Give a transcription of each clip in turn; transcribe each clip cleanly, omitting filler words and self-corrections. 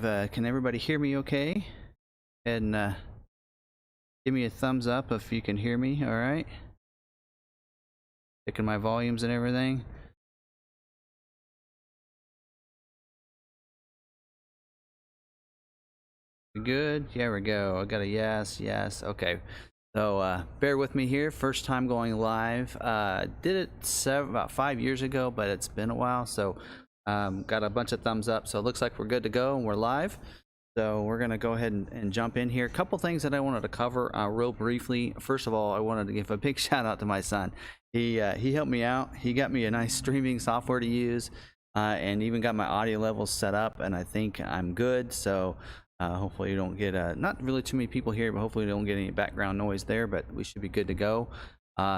Can everybody hear me okay? And give me a thumbs up if you can hear me, all right? Checking my volumes and everything. Good? There we go. I got a yes, yes. Okay. So bear with me here. First time going live. Did it about 5 years ago, but it's been a while. So got a bunch of thumbs up. So it looks like we're good to go and we're live. So we're going to go ahead and jump in here. A couple things that I wanted to cover real briefly. First of all, I wanted to give a big shout out to my son. He helped me out. He got me a nice streaming software to use and even got my audio levels set up, and I think I'm good. So hopefully you don't get not really too many people here, but hopefully you don't get any background noise there, but we should be good to go.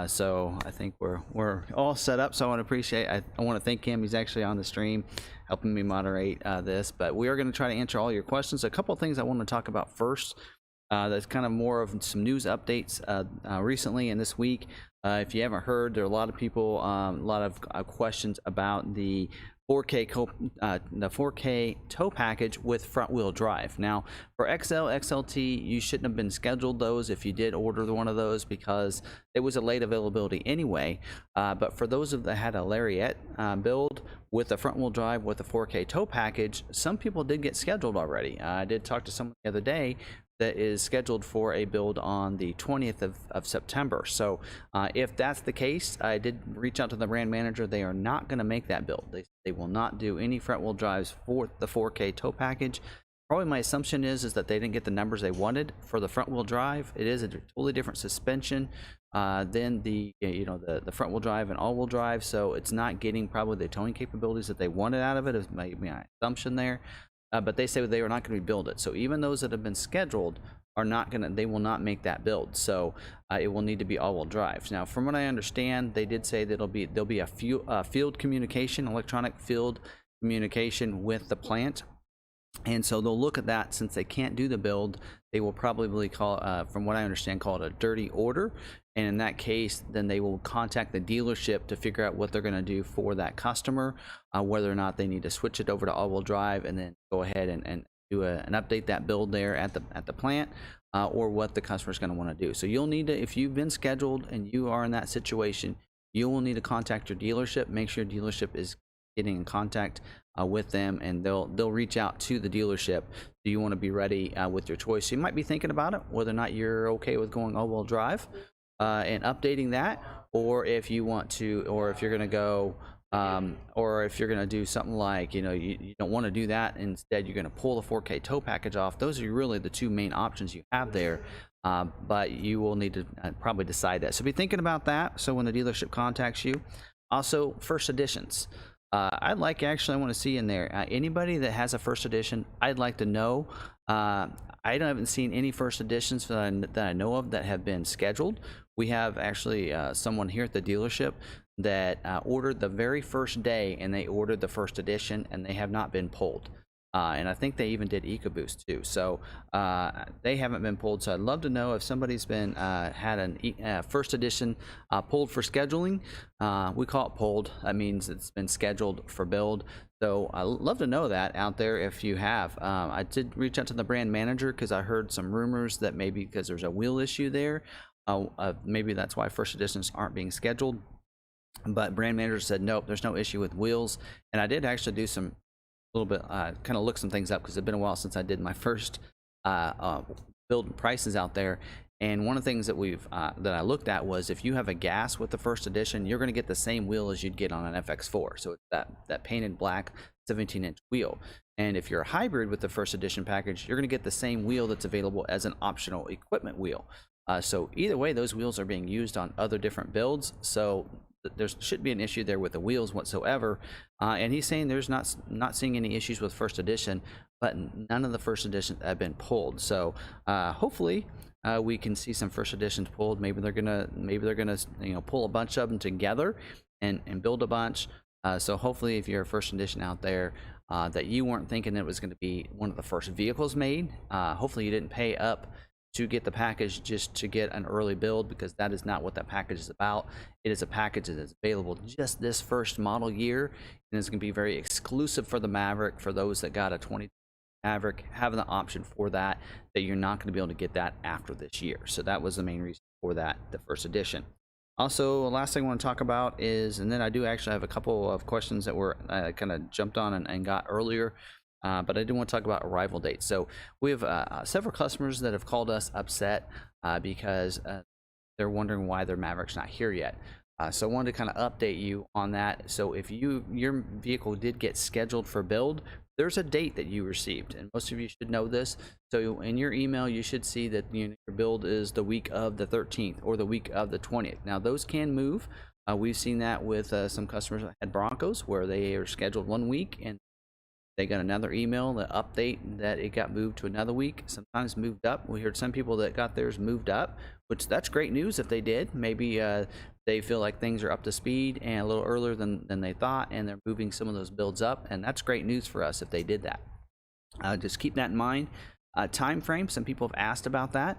So I think we're all set up. So I want to thank him. He's actually on the stream helping me moderate this, but we are going to try to answer all your questions. A couple of things I want to talk about first. That's kind of more of some news updates recently and this week. If you haven't heard, there are a lot of people, a lot of questions about the 4K tow package with front wheel drive. Now for XL, XLT, you shouldn't have been scheduled those if you did order one of those, because it was a late availability anyway. But for those that had a Lariat build with a front wheel drive with a 4K tow package, some people did get scheduled already. I did talk to someone the other day that is scheduled for a build on the 20th of September. So if that's the case, I did reach out to the brand manager. They are not going to make that build. They will not do any front wheel drives for the 4K tow package. Probably my assumption is that they didn't get the numbers they wanted for the front wheel drive. It is a totally different suspension than the front wheel drive and all wheel drive, so it's not getting probably the towing capabilities that they wanted out of it, is my assumption there. But they say they are not going to build it. So even those that have been scheduled are not going to, they will not make that build. So it will need to be all-wheel drives. Now, from what I understand, they did say that there'll be a field communication, electronic field communication with the plant. And so they'll look at that. Since they can't do the build, they will probably call, from what I understand, call it a dirty order. And in that case, then they will contact the dealership to figure out what they're going to do for that customer, whether or not they need to switch it over to all-wheel drive and then go ahead and do an update that build there at the plant, or what the customer is going to want to do. So you'll need to, if you've been scheduled and you are in that situation, you will need to contact your dealership. Make sure your dealership is getting in contact with them, and they'll reach out to the dealership. So you want to be ready with your choice. So you might be thinking about it, whether or not you're okay with going all-wheel drive and updating that, or if you want to, or if you're going to go, or if you're going to do something like, you don't want to do that. Instead, you're going to pull the 4K tow package off. Those are really the two main options you have there. But you will need to probably decide that. So be thinking about that. So when the dealership contacts you, also first editions. I want to see in there anybody that has a first edition. I'd like to know. I haven't seen any first editions that I know of that have been scheduled. We have actually someone here at the dealership that ordered the very first day, and they ordered the first edition, and they have not been pulled. And I think they even did EcoBoost too. So they haven't been pulled. So I'd love to know if somebody's been had a first edition pulled for scheduling. We call it pulled. That means it's been scheduled for build. So I'd love to know that out there if you have. I did reach out to the brand manager because I heard some rumors that maybe because there's a wheel issue there, maybe that's why first editions aren't being scheduled. But brand manager said nope, there's no issue with wheels. And I did actually do some little bit kind of look some things up, because it's been a while since I did my first build prices out there. And one of the things that that I looked at was, if you have a gas with the first edition, you're going to get the same wheel as you'd get on an FX4. So it's that painted black 17-inch wheel. And if you're a hybrid with the first edition package, you're going to get the same wheel that's available as an optional equipment wheel. So either way, those wheels are being used on other different builds. So there should be an issue there with the wheels whatsoever. And he's saying there's not seeing any issues with first edition, but none of the first editions have been pulled. So hopefully we can see some first editions pulled. Maybe they're gonna pull a bunch of them together and build a bunch. So hopefully, if you're a first edition out there, that you weren't thinking it was going to be one of the first vehicles made. Hopefully you didn't pay up to get the package just to get an early build, because that is not what that package is about. It is a package that is available just this first model year, and it's going to be very exclusive for the Maverick, for those that got a Maverick, having the option for that you're not going to be able to get that after this year. So that was the main reason for that, the first edition. Also, last thing I want to talk about is, and then I do actually have a couple of questions that were kind of jumped on and got earlier, but I do want to talk about arrival dates. So we have several customers that have called us upset because they're wondering why their Maverick's not here yet. So I wanted to kind of update you on that. So if your vehicle did get scheduled for build, there's a date that you received, and most of you should know this. So in your email, you should see that your build is the week of the 13th or the week of the 20th. Now those can move. We've seen that with some customers that had Broncos, where they are scheduled 1 week and they got another email that update that it got moved to another week, sometimes moved up. We heard some people that got theirs moved up, which that's great news if they did. Maybe they feel like things are up to speed and a little earlier than they thought, and they're moving some of those builds up, and that's great news for us if they did that. Just keep that in mind. Time frame, some people have asked about that.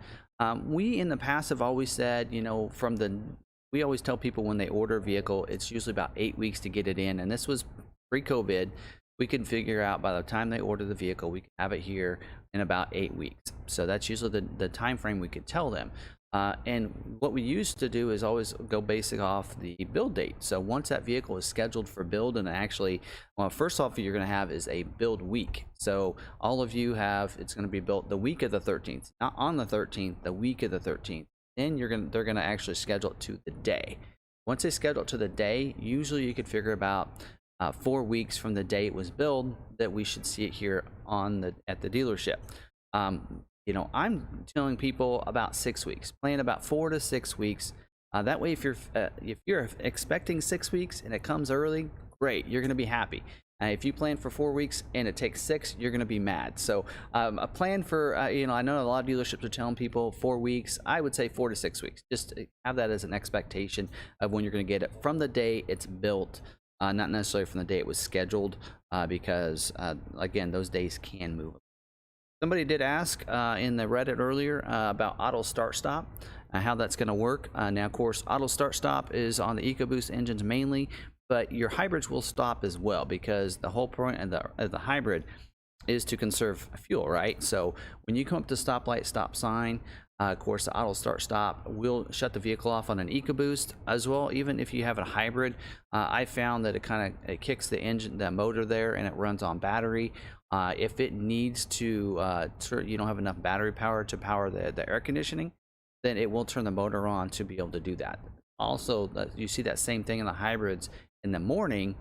We in the past have always said, we always tell people when they order a vehicle, it's usually about 8 weeks to get it in, and this was pre-COVID. We can figure out by the time they order the vehicle, we can have it here in about 8 weeks. So that's usually the time frame we could tell them. And what we used to do is always go basic off the build date. So once that vehicle is scheduled for build, and actually, well, first off, you're going to have is a build week. So all of you have, it's going to be built the week of the 13th, not on the 13th, the week of the 13th. Then they're going to actually schedule it to the day. Once they schedule it to the day, usually you could figure about 4 weeks from the day it was built that we should see it here at the dealership. I'm telling people about 6 weeks. Plan about 4 to 6 weeks. That way, if you're expecting 6 weeks and it comes early, great, you're going to be happy. If you plan for 4 weeks and it takes 6, you're going to be mad. So a plan for, I know a lot of dealerships are telling people 4 weeks. I would say 4 to 6 weeks. Just have that as an expectation of when you're going to get it from the day it's built. Not necessarily from the day it was scheduled, because again, those days can move. Somebody did ask in the Reddit earlier about auto start stop, how that's going to work. Now, of course, auto start stop is on the EcoBoost engines mainly, but your hybrids will stop as well, because the whole point of the hybrid is to conserve fuel, right? So when you come up to stoplight, stop sign, of course, the auto start stop will shut the vehicle off on an EcoBoost as well. Even if you have a hybrid, I found that it kicks the engine, the motor there, and it runs on battery. If it needs to, you don't have enough battery power to power the air conditioning, then it will turn the motor on to be able to do that. Also, you see that same thing in the hybrids in the morning.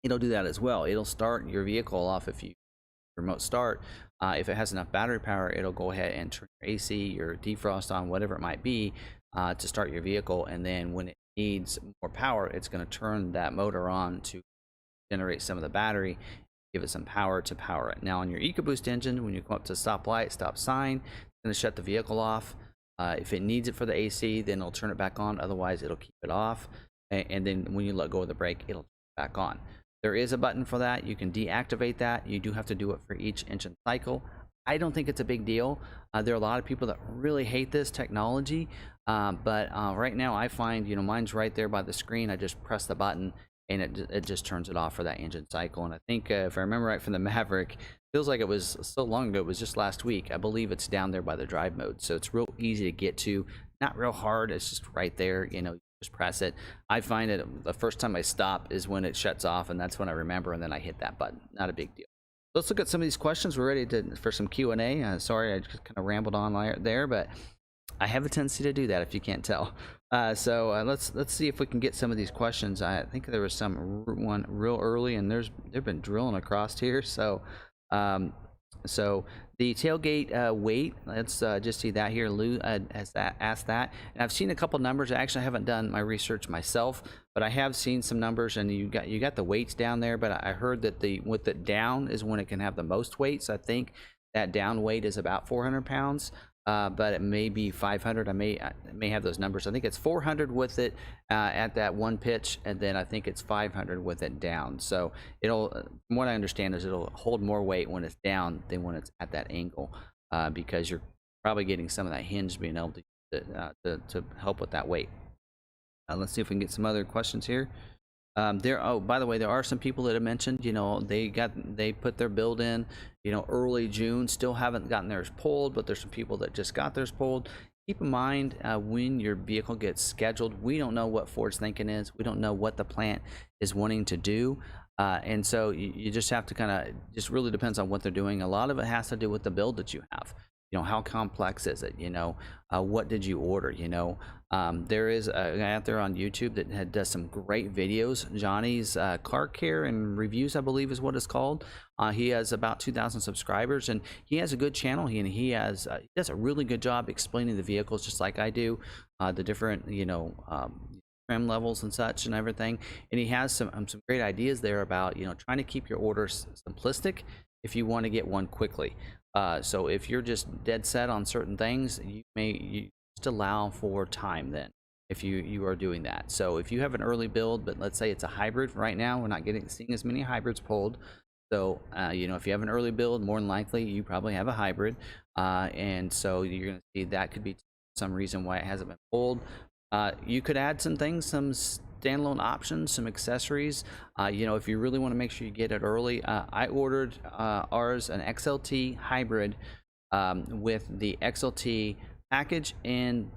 It'll do that as well. It'll start your vehicle off if you remote start. If it has enough battery power, it'll go ahead and turn your AC, your defrost on, whatever it might be, to start your vehicle. And then when it needs more power, it's going to turn that motor on to generate some of the battery, give it some power to power it. Now on your EcoBoost engine, when you come up to stoplight, stop sign, it's going to shut the vehicle off. If it needs it for the AC, then it'll turn it back on. Otherwise, it'll keep it off. And then when you let go of the brake, it'll turn it back on. There is a button for that. You can deactivate that. You do have to do it for each engine cycle. I don't think it's a big deal. There are a lot of people that really hate this technology, but right now I find, mine's right there by the screen. I just press the button and it just turns it off for that engine cycle. And I think if I remember right from the Maverick, feels like it was so long ago, it was just last week. I believe it's down there by the drive mode, so it's real easy to get to. Not real hard. It's just right there. Just press it. I find it the first time I stop is when it shuts off, and that's when I remember, and then I hit that button. Not a big deal. Let's look at some of these questions. We're ready for some Q&A. Sorry, I just kind of rambled on there, but I have a tendency to do that if you can't tell. So let's see if we can get some of these questions. I think there was one real early, and they've been drilling across here. So the tailgate weight, let's just see that here. Lou asked that, and I've seen a couple numbers. I actually haven't done my research myself, but I have seen some numbers, and you got the weights down there. But I heard that with it down is when it can have the most weight. So I think that down weight is about 400 pounds. But it may be 500. I may have those numbers. I think it's 400 with it at that one pitch, and then I think it's 500 with it down. So from what I understand, is it'll hold more weight when it's down than when it's at that angle, because you're probably getting some of that hinge being able to help with that weight. Let's see if we can get some other questions here. Oh, by the way, there are some people that have mentioned, you know, they put their build in, you know, early June, still haven't gotten theirs pulled, but there's some people that just got theirs pulled. Keep in mind, when your vehicle gets scheduled, we don't know what Ford's thinking is. We don't know what the plant is wanting to do. And so you just have to kind of, just really depends on what they're doing. A lot of it has to do with the build that you have. You know, how complex is it? You know, what did you order? You know, there is a guy out there on YouTube that does some great videos. Johnny's Car Care and Reviews, I believe, is what it's called. He has about 2,000 subscribers, and he has a good channel. He does a really good job explaining the vehicles, just like I do, the different, you know, trim levels and such and everything. And he has some great ideas there about, you know, trying to keep your orders simplistic if you want to get one quickly. So if you're just dead set on certain things, you just allow for time then if you are doing that. So if you have an early build, but let's say it's a hybrid right now, we're not seeing as many hybrids pulled. So you know, if you have an early build, more than likely you probably have a hybrid, and so you're going to see that could be some reason why it hasn't been pulled. You could add some things, some standalone options, some accessories. You know, if you really want to make sure you get it early, I ordered ours an XLT hybrid with the XLT package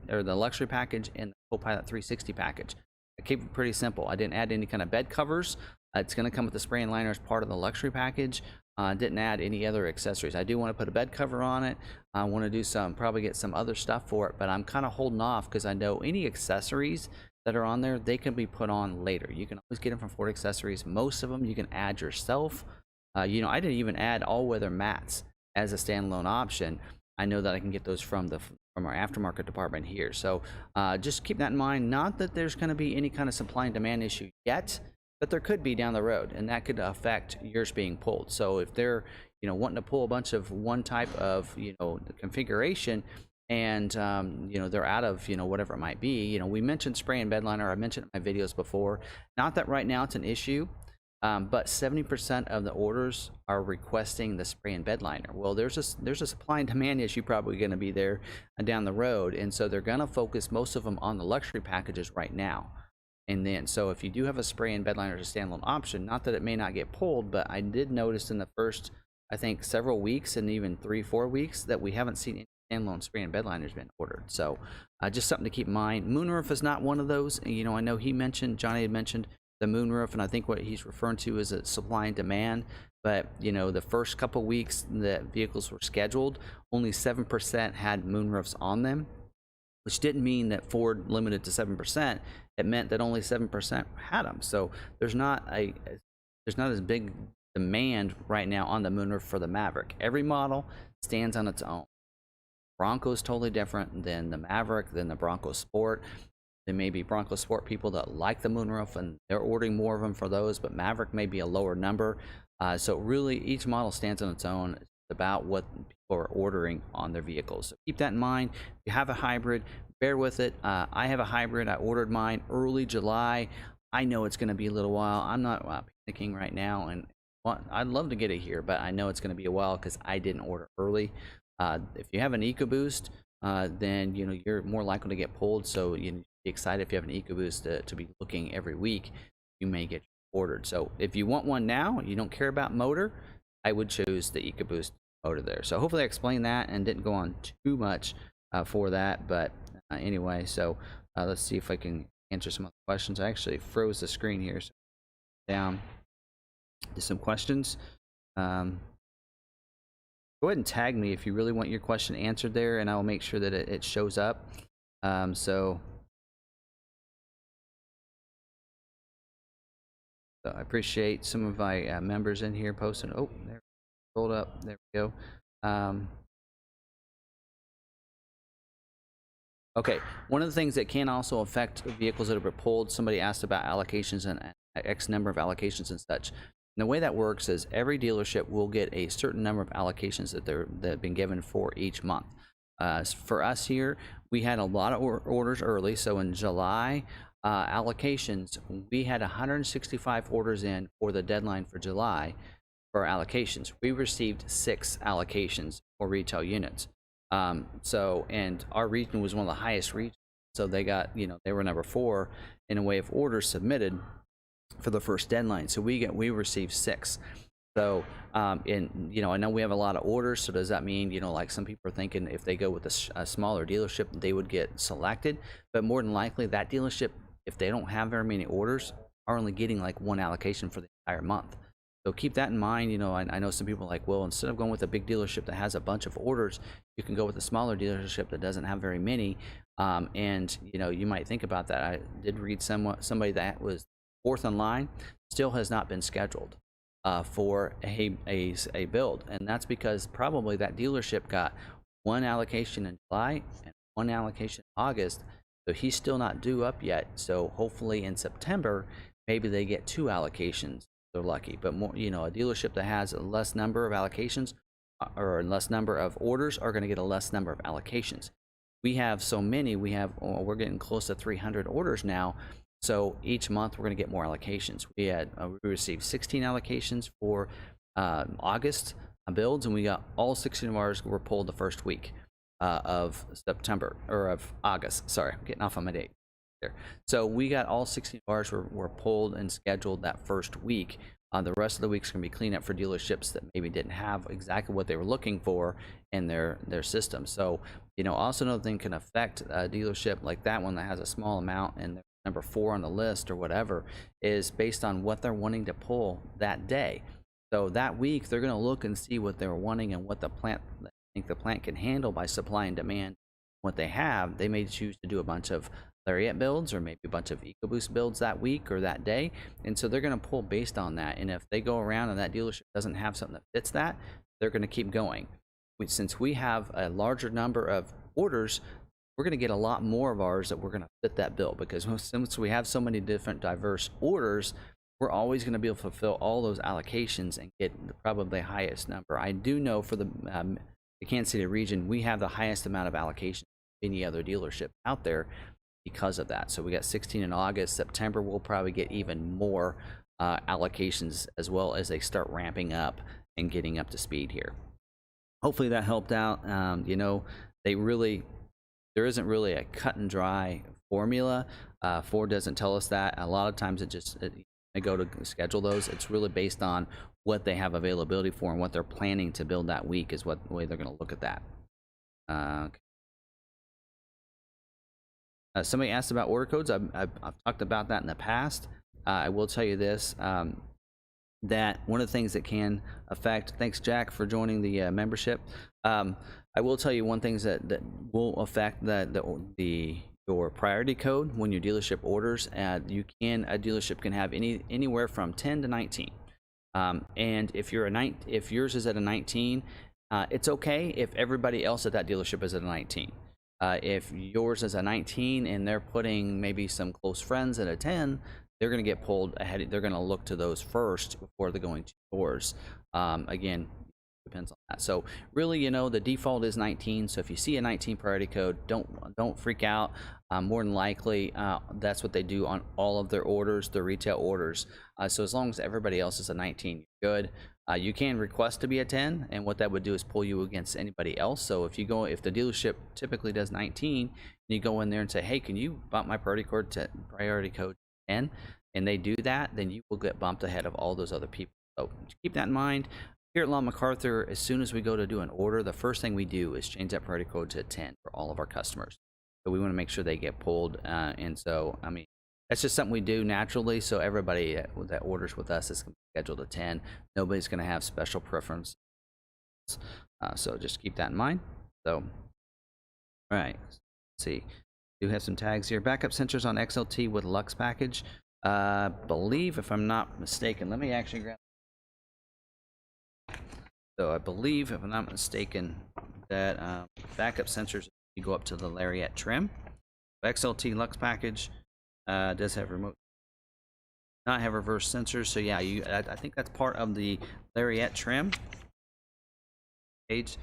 or the luxury package and the Copilot 360 package. I keep it pretty simple. I didn't add any kind of bed covers. It's going to come with the spray and liner as part of the luxury package. Didn't add any other accessories. I do want to put a bed cover on it. I want to do probably get some other stuff for it, but I'm kind of holding off because I know any accessories that are on there, they can be put on later. You can always get them from Ford Accessories. Most of them you can add yourself. You know, I didn't even add all-weather mats as a standalone option. I know that I can get those from our aftermarket department here. So just keep that in mind. Not that there's going to be any kind of supply and demand issue yet, but there could be down the road, and that could affect yours being pulled. So if they're, you know, wanting to pull a bunch of one type of, you know, the configuration, and you know, they're out of, you know, whatever it might be. You know, we mentioned spray and bedliner. I mentioned it in my videos before. Not that right now it's an issue, but 70% of the orders are requesting the spray and bedliner. Well, there's a supply and demand issue probably going to be there down the road, and so they're going to focus most of them on the luxury packages right now. And then, so if you do have a spray and bedliner as a standalone option, not that it may not get pulled, but I did notice in the first, I think, several weeks and even 3-4 weeks that we haven't seen any standalone spray and bedliners been ordered. So just something to keep in mind. Moonroof is not one of those. You know, I know Johnny had mentioned the Moonroof, and I think what he's referring to is a supply and demand. But, you know, the first couple weeks that vehicles were scheduled, only 7% had moonroofs on them, which didn't mean that Ford limited to 7%. It meant that only 7% had them. So there's not as big demand right now on the moonroof for the Maverick. Every model stands on its own. Bronco is totally different than the Maverick, than the Bronco Sport. There may be Bronco Sport people that like the moonroof and they're ordering more of them for those, but Maverick may be a lower number. So really, each model stands on its own. It's about what people are ordering on their vehicles. So keep that in mind. If you have a hybrid, bear with it. I have a hybrid. I ordered mine early July. I know it's going to be a little while. I'm not panicking right now, and I'd love to get it here, but I know it's going to be a while because I didn't order early. If you have an EcoBoost, then you know you're more likely to get pulled. So you know, be excited if you have an EcoBoost to be looking every week. You may get ordered. So if you want one now, you don't care about motor, I would choose the EcoBoost motor there. So hopefully I explained that and didn't go on too much for that, but anyway, so let's see if I can answer some of the questions. I actually froze the screen here, so down to some questions. Go ahead and tag me if you really want your question answered there, and I will make sure that it shows up. So I appreciate some of my members in here posting. Oh, there, rolled up. There we go. Okay, one of the things that can also affect vehicles that are pulled, somebody asked about allocations and X number of allocations and such. And the way that works is every dealership will get a certain number of allocations that have been given for each month. For us here, we had a lot of orders early. So in July allocations, we had 165 orders in for the deadline for July for allocations. We received 6 allocations for retail units. And our region was one of the highest regions. So they got, you know, they were number 4 in a way of orders submitted. for the first deadline. So we received 6. So and I know we have a lot of orders. So does that mean, like some people are thinking if they go with a smaller dealership, they would get selected? But more than likely that dealership, if they don't have very many orders, are only getting like 1 allocation for the entire month. So keep that in mind. I know some people are like, well, instead of going with a big dealership that has a bunch of orders, you can go with a smaller dealership that doesn't have very many. And you might think about that. I did read somebody that was 4th in line, still has not been scheduled for a build, and that's because probably that dealership got 1 allocation in July and 1 allocation in August, so he's still not due up yet. So hopefully in September, maybe they get 2 allocations. They're lucky. But more, a dealership that has a less number of allocations or less number of orders are going to get a less number of allocations. We have so many. We're getting close to 300 orders now. So each month we're going to get more allocations. We received 16 allocations for August builds, and we got all 16 of ours were pulled the first week of September, or of August. Sorry, I'm getting off on my date there. So we got all 16 of ours were pulled and scheduled that first week. The rest of the week's going to be cleanup for dealerships that maybe didn't have exactly what they were looking for in their system. So also another thing can affect a dealership like that one that has a small amount and they're number 4 on the list or whatever, is based on what they're wanting to pull that day. So that week they're going to look and see what they're wanting and what the plant can handle by supply and demand. What they have, they may choose to do a bunch of Lariat builds or maybe a bunch of EcoBoost builds that week or that day, and so they're going to pull based on that. And if they go around and that dealership doesn't have something that fits that, they're going to keep going. Since we have a larger number of orders, we're going to get a lot more of ours that we're going to fit that bill, because since we have so many different diverse orders, we're always going to be able to fulfill all those allocations and get probably the highest number. I do know for the Kansas City region, we have the highest amount of allocations of any other dealership out there because of that. So we got 16 in August. September we'll probably get even more allocations, as well as they start ramping up and getting up to speed here. Hopefully that helped out. There isn't really a cut and dry formula. Ford doesn't tell us that. A lot of times they go to schedule those. It's really based on what they have availability for and what they're planning to build that week is what way they're going to look at that. Okay. Somebody asked about order codes. I've talked about that in the past. I will tell you this, that one of the things that can affect, thanks Jack for joining the membership. I will tell you one thing that will affect your priority code when your dealership orders. A dealership can have anywhere from 10 to 19. And if yours is at a 19, it's okay if everybody else at that dealership is at a 19. If yours is a 19 and they're putting maybe some close friends at a 10, they're going to get pulled ahead. They're going to look to those first before they're going to yours. Again, depends on that. So really, the default is 19. So if you see a 19 priority code, don't freak out. More than likely, that's what they do on all of their orders, their retail orders. So as long as everybody else is a 19, you're good. You can request to be a 10, and what that would do is pull you against anybody else. So if the dealership typically does 19, and you go in there and say, hey, can you bump my priority code 10, and they do that, then you will get bumped ahead of all those other people. So keep that in mind. Here at McArthur, as soon as we go to do an order, the first thing we do is change that priority code to 10 for all of our customers. So we want to make sure they get pulled. And so, that's just something we do naturally. So everybody that orders with us is scheduled to 10. Nobody's going to have special preference. So just keep that in mind. So, all right, let's see. We do have some tags here. Backup sensors on XLT with Lux package. Believe, if I'm not mistaken, let me actually grab. So I believe, if I'm not mistaken, that backup sensors, you go up to the Lariat trim. XLT Lux package does have remote, not have reverse sensors. So yeah, I think that's part of the Lariat trim page.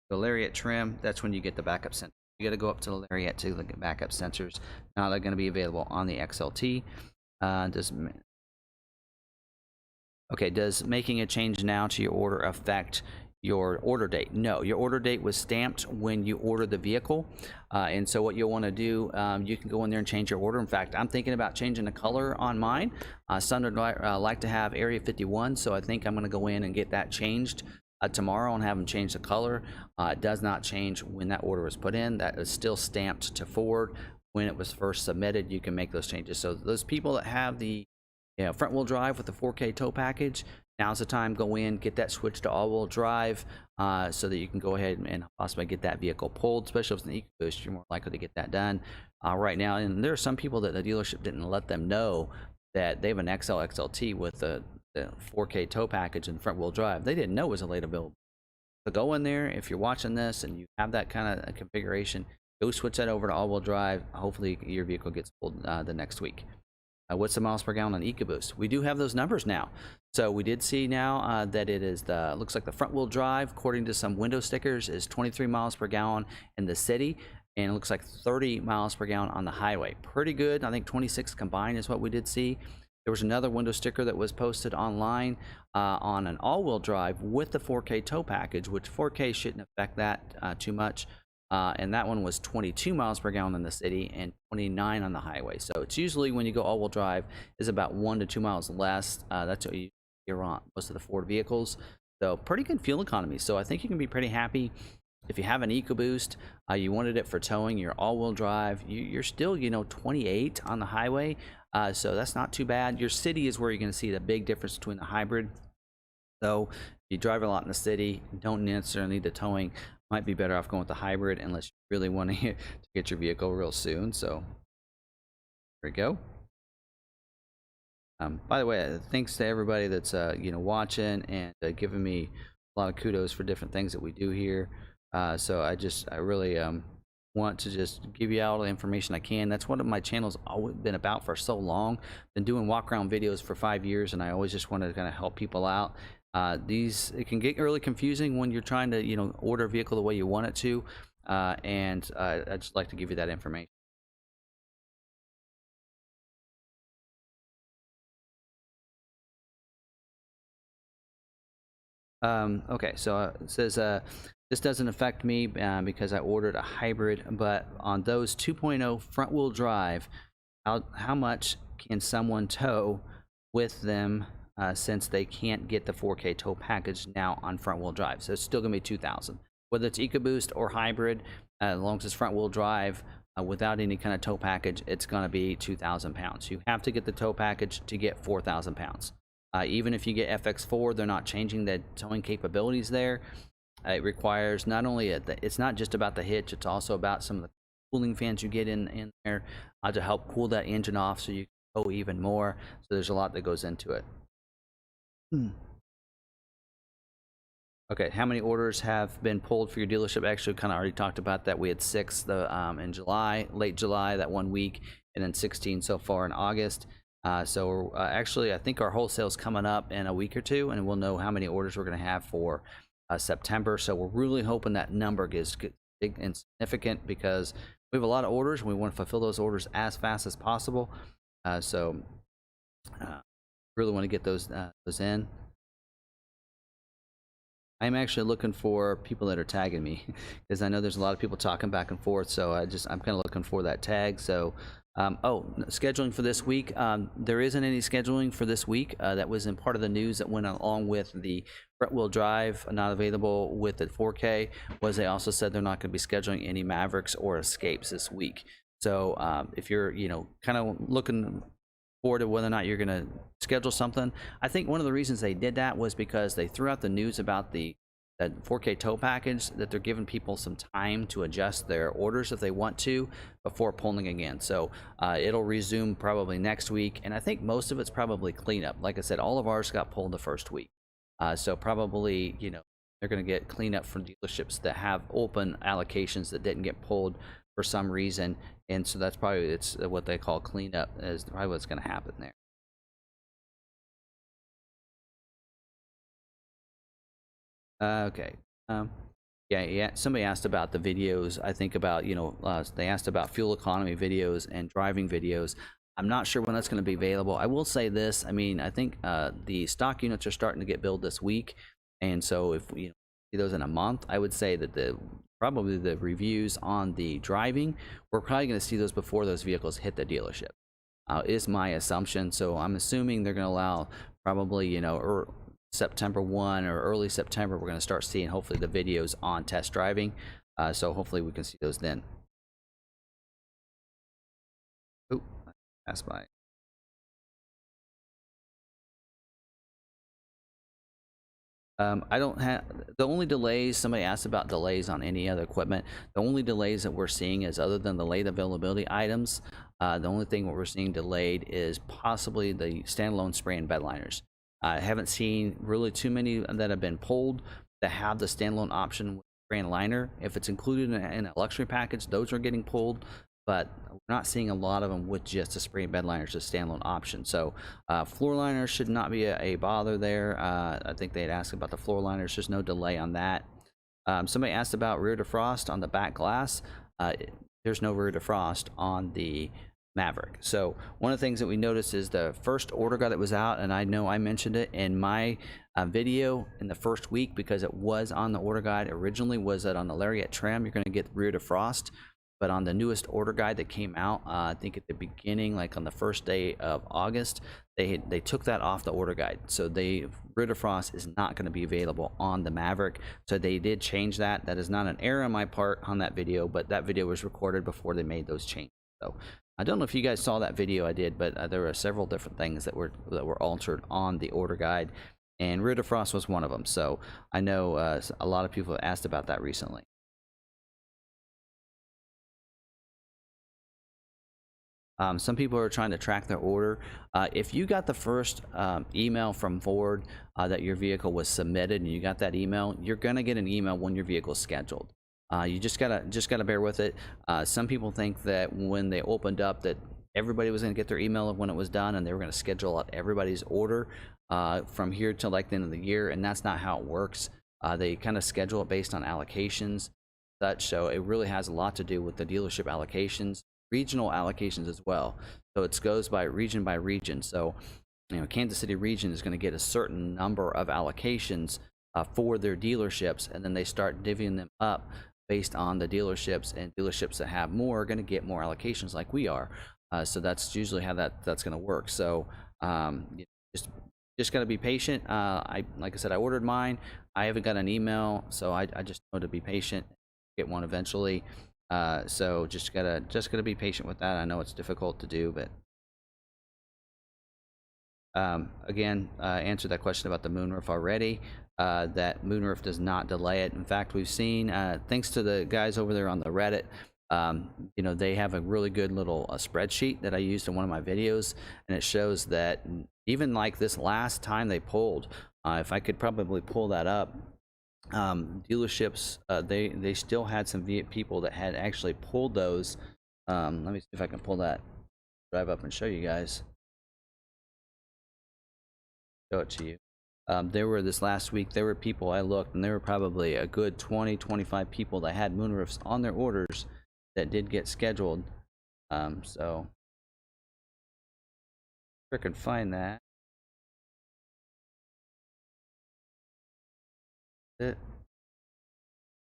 The Lariat trim, that's when you get the backup sensor. You got to go up to the Lariat to look at backup sensors. Now they're going to be available on the XLT. Does making a change now to your order affect your order date. No, your order date was stamped when you ordered the vehicle, and so what you'll want to do, you can go in there and change your order. In fact, I'm thinking about changing the color on mine. Son would like to have Area 51, so I think I'm going to go in and get that changed tomorrow and have them change the color. It does not change when that order was put in. That is still stamped to Ford when it was first submitted. You can make those changes. So those people that have the front wheel drive with the 4K tow package, now's the time. Go in, get that switch to all-wheel drive, so that you can go ahead and possibly get that vehicle pulled. Especially if it's an EcoBoost, you're more likely to get that done right now. And there are some people that the dealership didn't let them know that they have an XL XLT with the 4K tow package and front wheel drive. They didn't know it was a late available. So go in there, if you're watching this and you have that kind of configuration, go switch that over to all-wheel drive. Hopefully your vehicle gets pulled the next week. What's the miles per gallon on EcoBoost? We do have those numbers now. So we did see now that it is looks like the front wheel drive, according to some window stickers, is 23 miles per gallon in the city, and it looks like 30 miles per gallon on the highway. Pretty good. I think 26 combined is what we did see. There was another window sticker that was posted online on an all-wheel drive with the 4K tow package, which 4K shouldn't affect that too much. And that one was 22 miles per gallon in the city and 29 on the highway. So it's usually, when you go all-wheel drive, is about 1 to 2 miles less. That's what you hear on most of the Ford vehicles. So pretty good fuel economy. So I think you can be pretty happy if you have an EcoBoost. You wanted it for towing, you're all-wheel drive. You're still 28 on the highway. So that's not too bad. Your city is where you're going to see the big difference between the hybrid. So if you drive a lot in the city, don't necessarily need the towing. Might be better off going with the hybrid unless you really want to get your vehicle real soon. So there we go. By the way, thanks to everybody that's watching and giving me a lot of kudos for different things that we do here. So I really want to just give you all the information I can. That's what my channel's always been about for so long. Been doing walk around videos for 5 years, and I always just want to kind of help people out. It can get really confusing when you're trying to order a vehicle the way you want it to, and I'd just like to give you that information. Okay, so it says this doesn't affect me because I ordered a hybrid, but on those 2.0 front wheel drive, how much can someone tow with them since they can't get the 4K tow package now on front wheel drive? So it's still gonna be 2,000, whether it's EcoBoost or hybrid. As long as it's front wheel drive without any kind of tow package, it's gonna be 2,000 pounds. You have to get the tow package to get 4,000 pounds. Even if you get FX4, they're not changing the towing capabilities there. It requires not only it's not just about the hitch, it's also about some of the cooling fans you get in there to help cool that engine off so you can tow even more. So there's a lot that goes into it. Okay, how many orders have been pulled for your dealership? Actually, kind of already talked about that. We had 6 in July, late July, that 1 week, and then 16 so far in August. So actually, I think our wholesale's coming up in a week or two, and we'll know how many orders we're going to have for September. So we're really hoping that number gets big and significant because we have a lot of orders, and we want to fulfill those orders as fast as possible. So really want to get those in. I'm actually looking for people that are tagging me because I know there's a lot of people talking back and forth. So I'm kind of looking for that tag. So scheduling for this week. There isn't any scheduling for this week. That was in part of the news that went along with the front wheel drive not available with the 4K. Was they also said they're not going to be scheduling any Mavericks or Escapes this week. So if you're kind of looking forward to whether or not you're going to schedule something, I think one of the reasons they did that was because they threw out the news about that 4K tow package, that they're giving people some time to adjust their orders if they want to before pulling again. So it'll resume probably next week, and I think most of it's probably cleanup. Like I said, all of ours got pulled the first week, so probably they're going to get cleanup from dealerships that have open allocations that didn't get pulled for some reason, and so that's probably it's what they call cleanup is probably what's going to happen there. Okay. Yeah. Somebody asked about the videos. I think about they asked about fuel economy videos and driving videos. I'm not sure when that's going to be available. I will say this. I mean, I think the stock units are starting to get built this week, and so if see those in a month. I would say that probably the reviews on the driving, we're probably going to see those before those vehicles hit the dealership. Is my assumption. So I'm assuming they're going to allow probably, you know, September 1 or early September, we're going to start seeing hopefully the videos on test driving. So hopefully we can see those then. Oh, passed by. I don't have the only delays. Somebody asked about delays on any other equipment. The only delays that we're seeing is, other than the late availability items, the only thing what we're seeing delayed is possibly the standalone spray and bedliners. I haven't seen really too many that have been pulled that have the standalone option with spray and liner. If it's included in a luxury package, those are getting pulled, but we're not seeing a lot of them with just a spray and bed liners as standalone option. So floor liners should not be a bother there. I think they had asked about the floor liners. There's no delay on that. Somebody asked about rear defrost on the back glass. There's no rear defrost on the Maverick. So one of the things that we noticed is the first order guide that was out, and I know I mentioned it in my video in the first week because it was on the order guide originally, was that on the Lariat trim you're going to get rear defrost. But on the newest order guide that came out, I think at the beginning, like on the first day of August, they took that off the order guide. So rear defrost is not going to be available on the Maverick. So they did change that. That is not an error on my part on that video, but that video was recorded before they made those changes. So I don't know if you guys saw that video I did, but there were several different things that were altered on the order guide, and rear defrost was one of them. So I know a lot of people have asked about that recently. Some people are trying to track their order. If you got the first email from Ford that your vehicle was submitted, and you got that email, you're gonna get an email when your vehicle is scheduled. You just gotta bear with it. Some people think that when they opened up that everybody was gonna get their email of when it was done, and they were gonna schedule out everybody's order from here till like the end of the year, and that's not how it works. They kind of schedule it based on allocations, such. So it really has a lot to do with the dealership allocations. Regional allocations as well. So it goes by region. So, you know, Kansas City region is going to get a certain number of allocations for their dealerships, and then they start divvying them up based on the dealerships, and dealerships that have more are going to get more allocations like we are. So that's usually how that's going to work. So just got to be patient. Like I said, I ordered mine. I haven't got an email, so I just know to be patient, get one eventually. So just gotta be patient with that. I know it's difficult to do, but again, answered that question about the moonroof already. That moonroof does not delay it. In fact, we've seen, thanks to the guys over there on the Reddit, you know, they have a really good little spreadsheet that I used in one of my videos, and it shows that even like this last time they pulled, if I could probably pull that up, dealerships, they still had some people that had actually pulled those. Let me see if I can pull that, drive up and show you guys, show it to you. There were this last week, there were people, I looked, and there were probably a good 20-25 people that had moonroofs on their orders that did get scheduled. So if I can find that.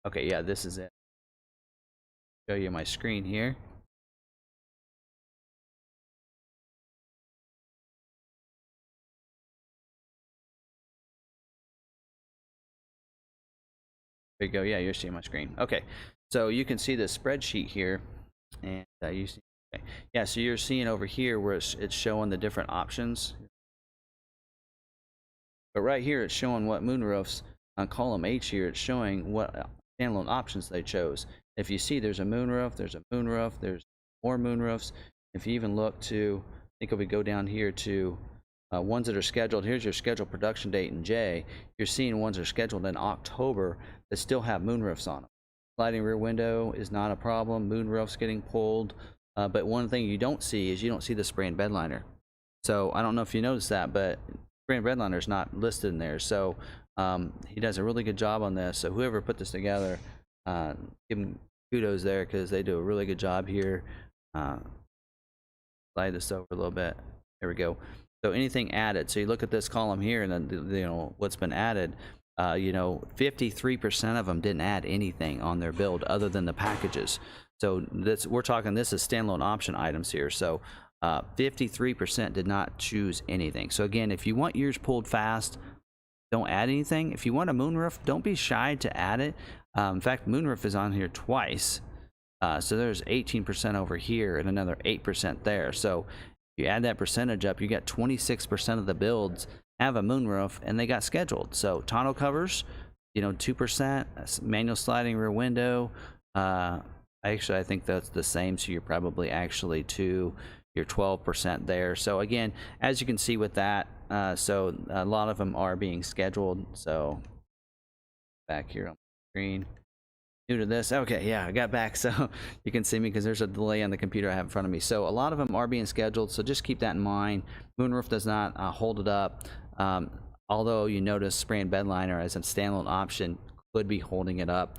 Okay, yeah, this is it. Show you my screen here. There you go. Yeah, you're seeing my screen. Okay, so you can see the spreadsheet here, and you see. Okay. Yeah, so you're seeing over here where it's showing the different options. But right here, it's showing what moonroofs on column H here. It's showing what standalone options they chose. If you see, there's a moonroof, there's more moonroofs. If you even look to, I think if we go down here to ones that are scheduled, here's your scheduled production date in J. You're seeing ones that are scheduled in October that still have moonroofs on them. Sliding rear window is not a problem. Moonroofs getting pulled. But one thing you don't see is you don't see the spray and bed liner. So I don't know if you noticed that, but spray and bed liner is not listed in there. So he does a really good job on this. So whoever put this together, give him kudos there, because they do a really good job here. Slide this over a little bit. There we go. So anything added. So you look at this column here, and then, you know, what's been added. you know, 53% of them didn't add anything on their build other than the packages. So we're talking, this is standalone option items here. So 53% did not choose anything. So again, if you want yours pulled fast, don't add anything. If you want a moonroof, don't be shy to add it. In fact, moonroof is on here twice. So there's 18% over here and another 8% there. So if you add that percentage up, you got 26% of the builds have a moonroof and they got scheduled. So tonneau covers, you know, 2%, manual sliding rear window. Actually, I think that's the same. So you're probably actually you're 12% there. So again, as you can see with that, so a lot of them are being scheduled. So back here on the screen. New to this, okay, yeah, I got back, so you can see me because there's a delay on the computer I have in front of me. So a lot of them are being scheduled, so just keep that in mind. Moonroof does not hold it up, although you notice spray and bedliner as a standalone option could be holding it up.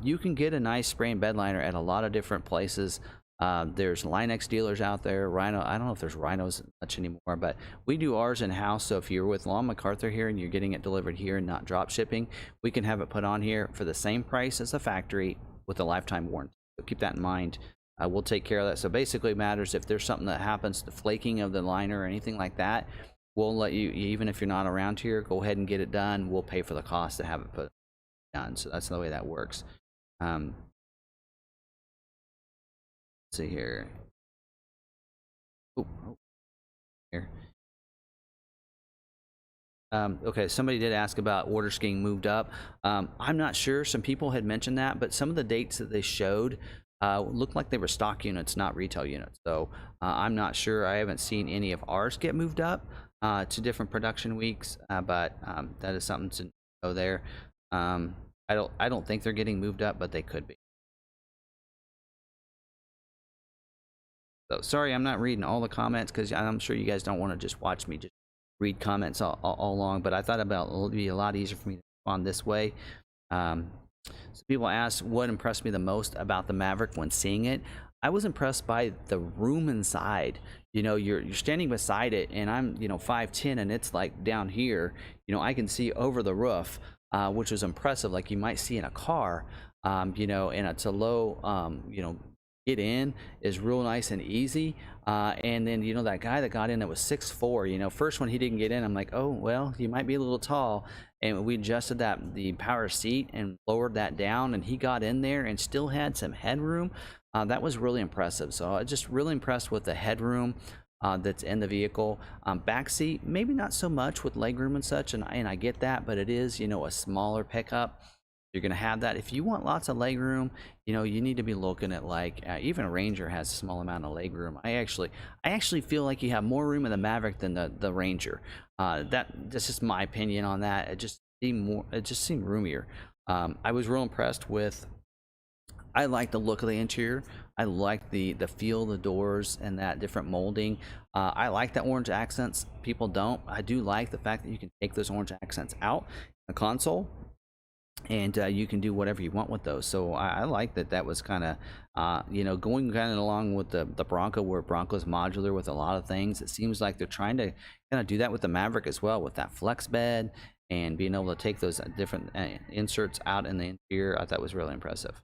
You can get a nice spray and bedliner at a lot of different places. There's Linex dealers out there. Rhino, I don't know if there's Rhinos much anymore, but we do ours in house. So if you're with McArthur here and you're getting it delivered here and not drop shipping, we can have it put on here for the same price as the factory with a lifetime warranty. So keep that in mind. We'll take care of that. So basically it matters if there's something that happens, the flaking of the liner or anything like that, we'll let you, even if you're not around here, go ahead and get it done. We'll pay for the cost to have it put done. So that's the way that works. See here. Here. Okay, somebody did ask about orders getting moved up. I'm not sure. Some people had mentioned that, but some of the dates that they showed looked like they were stock units, not retail units. So I'm not sure. I haven't seen any of ours get moved up to different production weeks, but that is something to know there. I don't think they're getting moved up, but they could be. So sorry, I'm not reading all the comments because I'm sure you guys don't want to just watch me just read comments all along, but I thought about it would be a lot easier for me to respond this way. So people ask what impressed me the most about the Maverick when seeing it. I was impressed by the room inside. You know, you're standing beside it, and I'm 5'10", and it's like down here. You know, I can see over the roof, which was impressive, like you might see in a car. And it's a low, get in is real nice and easy. And then that guy that got in that was 6'4", first when he didn't get in, I'm like, oh well, you might be a little tall, and we adjusted the power seat and lowered that down, and he got in there and still had some headroom. That was really impressive. So I just really impressed with the headroom that's in the vehicle. Back seat, maybe not so much with legroom and such, and I get that, but it is a smaller pickup. You're going to have that. If you want lots of legroom, you need to be looking at like even a Ranger has a small amount of legroom. I actually feel like you have more room in the Maverick than the Ranger. That's just my opinion on that. It just seemed roomier. I was real impressed with. I like the look of the interior. I like the feel of the doors and that different molding. I like the orange accents. People don't. I do like the fact that you can take those orange accents out in the console, and you can do whatever you want with those. So I like that was kind of going kind of along with the Bronco, where Bronco's modular with a lot of things. It seems like they're trying to kind of do that with the Maverick as well, with that flex bed and being able to take those different inserts out in the interior. I thought was really impressive.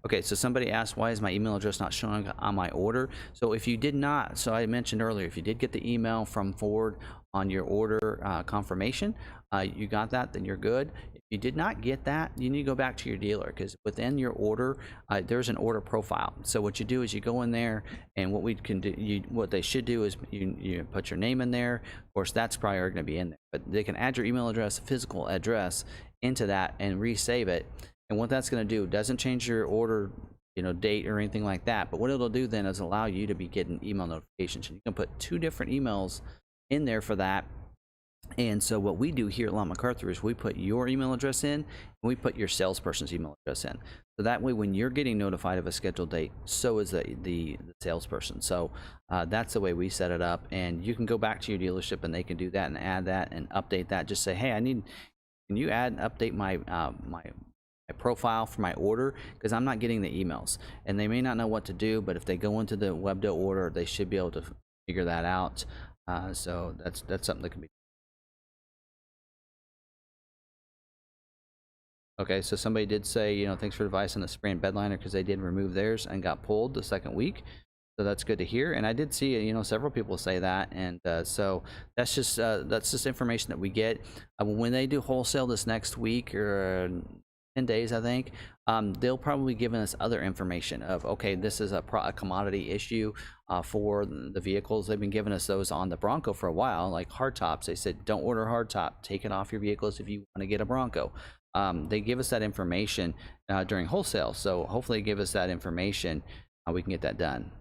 Okay, so somebody asked, why is my email address not showing on my order? So if you did not, so I mentioned earlier, if you did get the email from Ford on your order confirmation, you got that, then you're good. If you did not get that, you need to go back to your dealer, because within your order, there's an order profile. So what you do is you go in there, and what we can do, what they should do is you put your name in there. Of course, that's probably going to be in there, but they can add your email address, physical address into that, and resave it. And what that's going to do, doesn't change your order, date or anything like that. But what it'll do then is allow you to be getting email notifications. And you can put 2 different emails in there for that. And so what we do here at McArthur is we put your email address in, and we put your salesperson's email address in. So that way, when you're getting notified of a scheduled date, so is the salesperson. So that's the way we set it up. And you can go back to your dealership, and they can do that and add that and update that. Just say, hey, can you add and update my my profile for my order, because I'm not getting the emails, and they may not know what to do, but if they go into the web to order, they should be able to figure that out. So that's something that can be. Okay, so somebody did say, you know, thanks for advice on the spray and bedliner, because they did remove theirs and got pulled the second week. So that's good to hear. And I did see, you know, several people say that. And so that's just information that we get. When they do wholesale this next week or 10 days, I think, they'll probably give us other information of, okay, this is a commodity issue for the vehicles. They've been giving us those on the Bronco for a while, like hardtops. They said, don't order hardtop, take it off your vehicles if you want to get a Bronco. They give us that information during wholesale, so hopefully give us that information. We can get that done.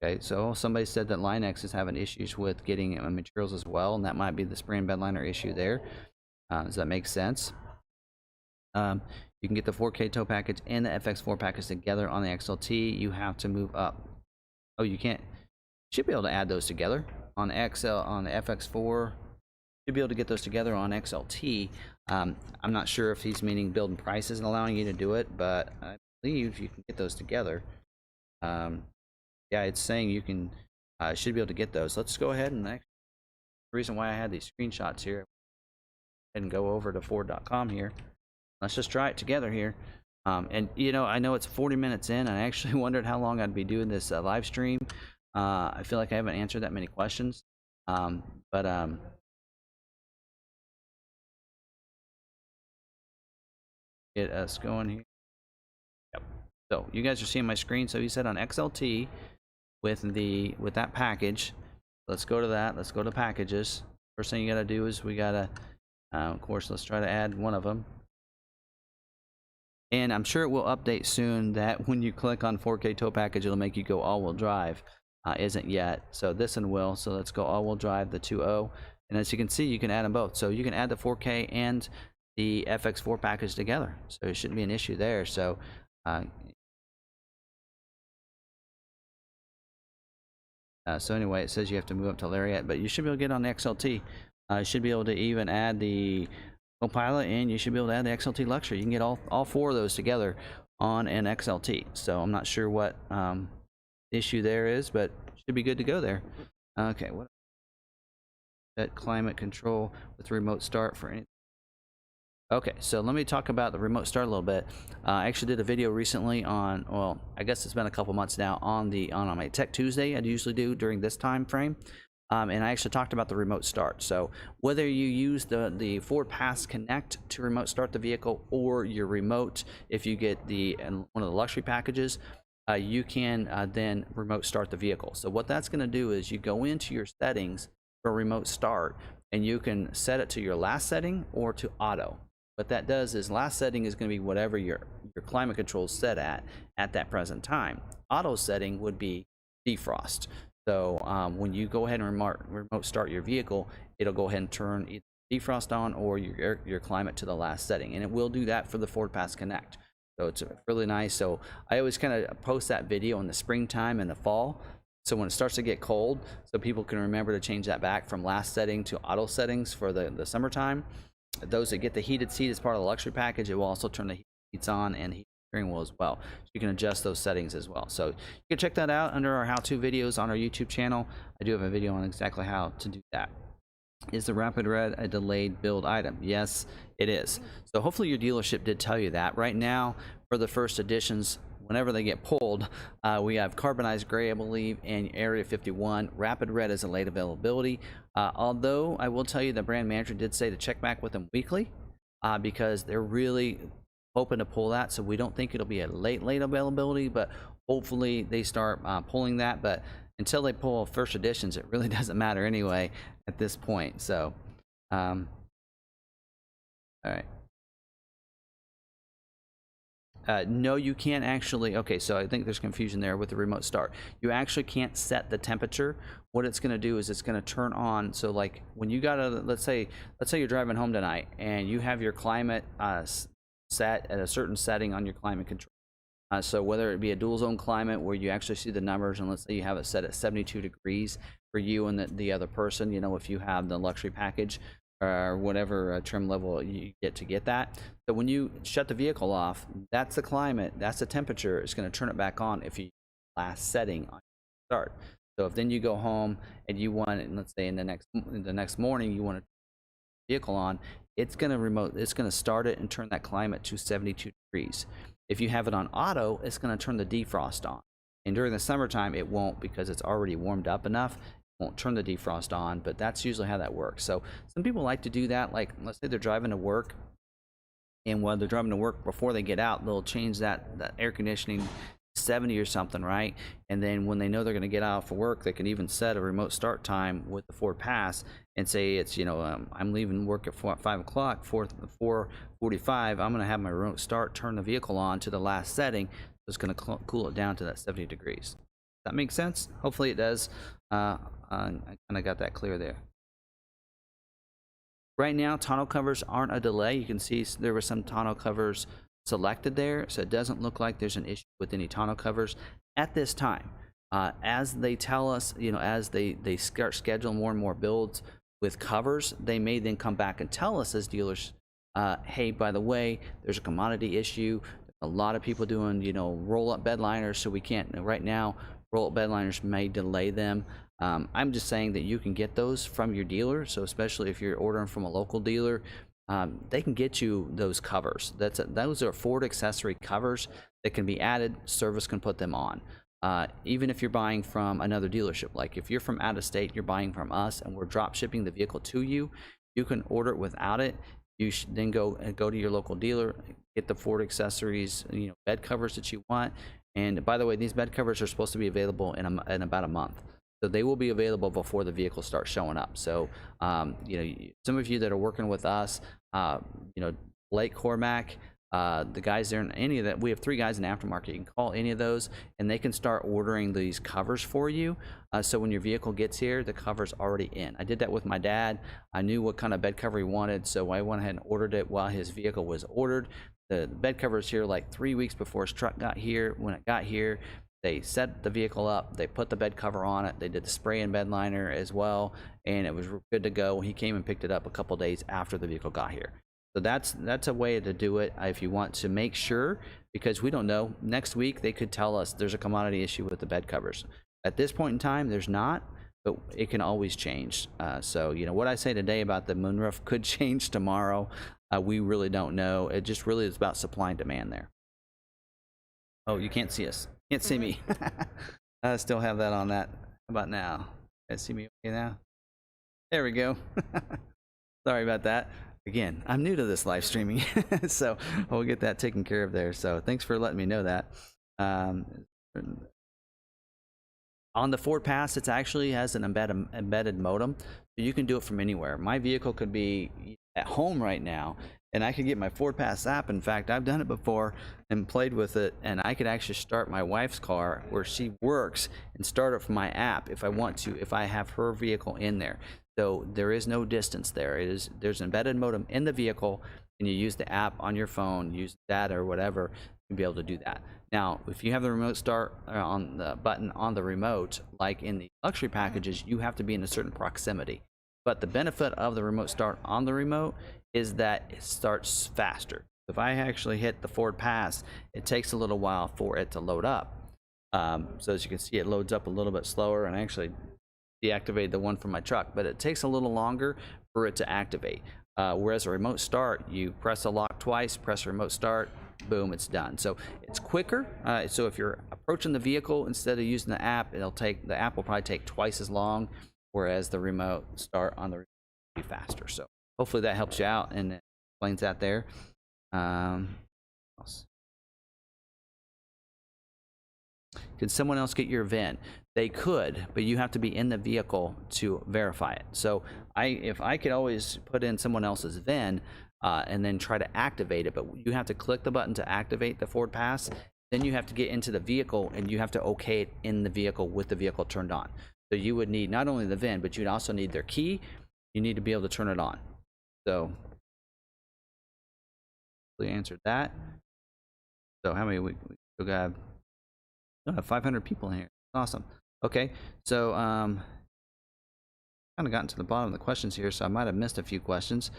Okay, so somebody said that Linex is having issues with getting materials as well, and that might be the spray and bedliner issue there. Does that make sense? You can get the 4K tow package and the FX4 package together on the XLT. You have to move up. Oh, you can't. Should be able to add those together on on the FX4. Should be able to get those together on XLT. I'm not sure if he's meaning building prices and allowing you to do it, but I believe you can get those together. Yeah, it's saying you can should be able to get those. Let's go ahead and the reason why I had these screenshots here and go over to Ford.com here. Let's just try it together here. And you know, I know it's 40 minutes in. I actually wondered how long I'd be doing this live stream. I feel like I haven't answered that many questions, but get us going here. Yep. So you guys are seeing my screen. So you said on XLT with that package. Let's go to that. Let's go to packages. First thing you got to do is we got to, of course, let's try to add one of them. And I'm sure it will update soon that when you click on 4K tow package, it'll make you go all-wheel drive. Isn't yet. So this one will. So let's go all-wheel drive, the 2.0. And as you can see, you can add them both. So you can add the 4K and the FX4 package together. So it shouldn't be an issue there. So so anyway, it says you have to move up to Lariat, but you should be able to get on the XLT. You should be able to even add the Copilot, and you should be able to add the XLT Luxury. You can get all four of those together on an XLT. So I'm not sure what issue there is, but should be good to go there. Okay, what that climate control with remote start for any. Okay, so let me talk about the remote start a little bit. I actually did a video recently on, well, I guess it's been a couple months now, on my Tech Tuesday I usually do during this time frame. And I actually talked about the remote start. So whether you use the Ford Pass Connect to remote start the vehicle, or your remote, if you get one of the luxury packages, you can then remote start the vehicle. So what that's going to do is you go into your settings for remote start, and you can set it to your last setting or to auto. What that does is last setting is going to be whatever your climate control is set at that present time. Auto setting would be defrost. So when you go ahead and remote start your vehicle, it'll go ahead and turn either defrost on or your climate to the last setting, and it will do that for the Ford Pass Connect. So it's really nice. So I always kind of post that video in the springtime and the fall, so when it starts to get cold, so people can remember to change that back from last setting to auto settings for the summertime. Those that get the heated seat as part of the luxury package, it will also turn the heats on and heat steering wheel as well. So you can adjust those settings as well. So you can check that out under our how-to videos on our YouTube channel. I do have a video on exactly how to do that. Is the Rapid Red a delayed build item? Yes, it is. So hopefully your dealership did tell you that. Right now, for the first editions, whenever they get pulled, we have Carbonized Gray, I believe, and Area 51. Rapid Red is a late availability. Although I will tell you, the brand manager did say to check back with them weekly, because they're really hoping to pull that. So we don't think it'll be a late availability, but hopefully they start pulling that. But until they pull first editions, it really doesn't matter anyway at this point. So all right. No, you can't actually. Okay, so I think there's confusion there with the remote start. You actually can't set the temperature. What it's going to do is it's going to turn on. So like when you got let's say you're driving home tonight and you have your climate set at a certain setting on your climate control. So whether it be a dual zone climate where you actually see the numbers, and let's say you have it set at 72 degrees for you and the other person, you know, if you have the luxury package or whatever trim level you get that. So when you shut the vehicle off, that's the climate, that's the temperature. It's going to turn it back on if you last setting on start. So if then you go home and you want it, and let's say in the next morning you want to vehicle on, it's going to start it and turn that climate to 72 degrees. If you have it on auto, it's going to turn the defrost on. And during the summertime, it won't, because it's already warmed up enough. It won't turn the defrost on, but that's usually how that works. So some people like to do that. Like, let's say they're driving to work, and while they're driving to work, before they get out, they'll change that air conditioning 70 or something, right? And then when they know they're going to get out for work, they can even set a remote start time with the Ford Pass and say it's, I'm leaving work at 5 o'clock, 4:45. I'm going to have my remote start, turn the vehicle on to the last setting. It's going to cool it down to that 70 degrees. That makes sense? Hopefully it does. I kind of got that clear there. Right now, tonneau covers aren't a delay. You can see there were some tonneau covers selected there, so it doesn't look like there's an issue with any tonneau covers at this time. As they tell us, as they start scheduling more and more builds with covers, they may then come back and tell us as dealers, hey, by the way, there's a commodity issue. A lot of people doing, roll-up bedliners, so we can't right now. Roll-up bedliners may delay them. I'm just saying that you can get those from your dealer. So especially if you're ordering from a local dealer, they can get you those covers. Those are Ford accessory covers that can be added. Service can put them on. Even if you're buying from another dealership, like if you're from out of state, you're buying from us, and we're drop shipping the vehicle to you, you can order it without it. You should then go to your local dealer, get the Ford accessories, bed covers that you want. And by the way, these bed covers are supposed to be available in about a month. So they will be available before the vehicle starts showing up. So, some of you that are working with us, Blake Cormac, the guys there in any of that, we have 3 guys in Aftermarket. You can call any of those and they can start ordering these covers for you. So when your vehicle gets here, the cover's already in. I did that with my dad. I knew what kind of bed cover he wanted, so I went ahead and ordered it while his vehicle was ordered. The bed cover's here like 3 weeks before his truck got here. When it got here, they set the vehicle up, they put the bed cover on it, they did the spray and bed liner as well, and it was good to go. He came and picked it up a couple days after the vehicle got here. So that's a way to do it if you want to make sure, because we don't know. Next week they could tell us there's a commodity issue with the bed covers. At this point in time, there's not, but it can always change. So what I say today about the moonroof could change tomorrow. We really don't know. It just really is about supply and demand there. Oh, you can't see us. Can't see me. I still have that on that. How about now? You guys see me okay now? There we go. Sorry about that. Again, I'm new to this live streaming, so we'll get that taken care of there. So thanks for letting me know that. On the Ford Pass, it actually has an embedded modem, so you can do it from anywhere. My vehicle could be at home right now, and I could get my Ford Pass app. In fact, I've done it before and played with it, and I could actually start my wife's car where she works and start it from my app if I want to, if I have her vehicle in there. So there is no distance there. There's an embedded modem in the vehicle, and you use the app on your phone, use data or whatever, to be able to do that. Now, if you have the remote start on the button on the remote, like in the luxury packages, you have to be in a certain proximity. But the benefit of the remote start on the remote is that it starts faster. If I actually hit the Ford Pass, it takes a little while for it to load up. So as you can see, it loads up a little bit slower, and I actually deactivated the one from my truck, but it takes a little longer for it to activate. Whereas a remote start, you press a lock twice, press remote start, boom, it's done. So it's quicker. So if you're approaching the vehicle instead of using the app, the app will probably take twice as long, whereas the remote start on the remote will be faster. So hopefully that helps you out and explains that there. Could someone else get your VIN? They could, but you have to be in the vehicle to verify it. So if I could always put in someone else's VIN and then try to activate it, but you have to click the button to activate the Ford Pass. Then you have to get into the vehicle and you have to okay it in the vehicle with the vehicle turned on. So you would need not only the VIN, but you'd also need their key. You need to be able to turn it on. So we answered that. So how many we still got? 500 people in here. Awesome. Okay, so kind of gotten to the bottom of the questions here, so I might have missed a few questions.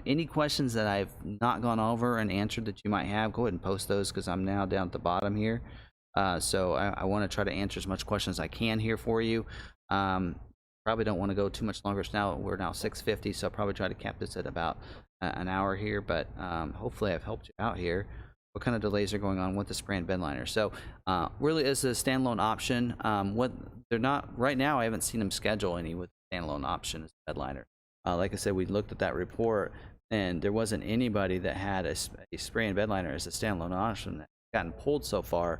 Any questions that I've not gone over and answered that you might have, go ahead and post those, because I'm now down at the bottom here. So I want to try to answer as much questions as I can here for you. Probably don't want to go too much longer. So now we're now 6:50, so I'll probably try to cap this at about an hour here. But hopefully I've helped you out here. What kind of delays are going on with the spray and bedliner? So really is a standalone option. What they're not right now, I haven't seen them schedule any with standalone option as bedliner. Like I said, we looked at that report, and there wasn't anybody that had a spray and bedliner as a standalone option that's gotten pulled so far.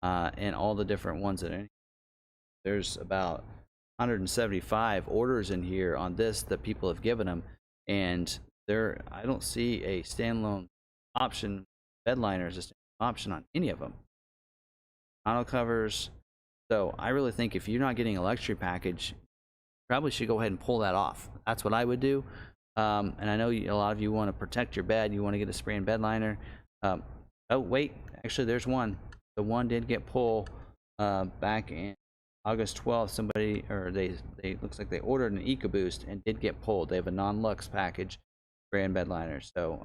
And all the different ones that are in. There's about 175 orders in here on this that people have given them, and I don't see a standalone option bedliner as a standalone option on any of them. Auto covers. So I really think if you're not getting a luxury package, you probably should go ahead and pull that off. That's what I would do. And I know a lot of you want to protect your bed. You want to get a spray and bedliner. Oh wait, actually there's one. The one did get pulled back in August 12th. Somebody, or they looks like they ordered an EcoBoost and did get pulled. They have a non-lux package, spray and bedliner. So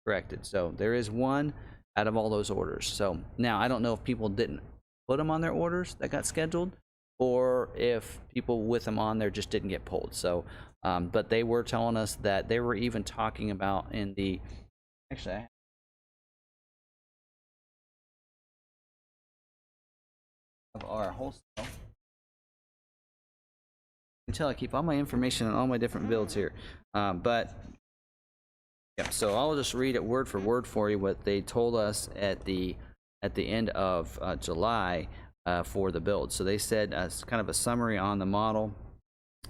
corrected. So there is one out of all those orders. So now I don't know if people didn't put them on their orders that got scheduled, or if people with them on there just didn't get pulled. So, but they were telling us that they were even talking about in the actually. Of our wholesale. Until I keep all my information on all my different builds here, but yeah. So I'll just read it word for word for you what they told us at the end of July for the build. So they said kind of a summary on the model.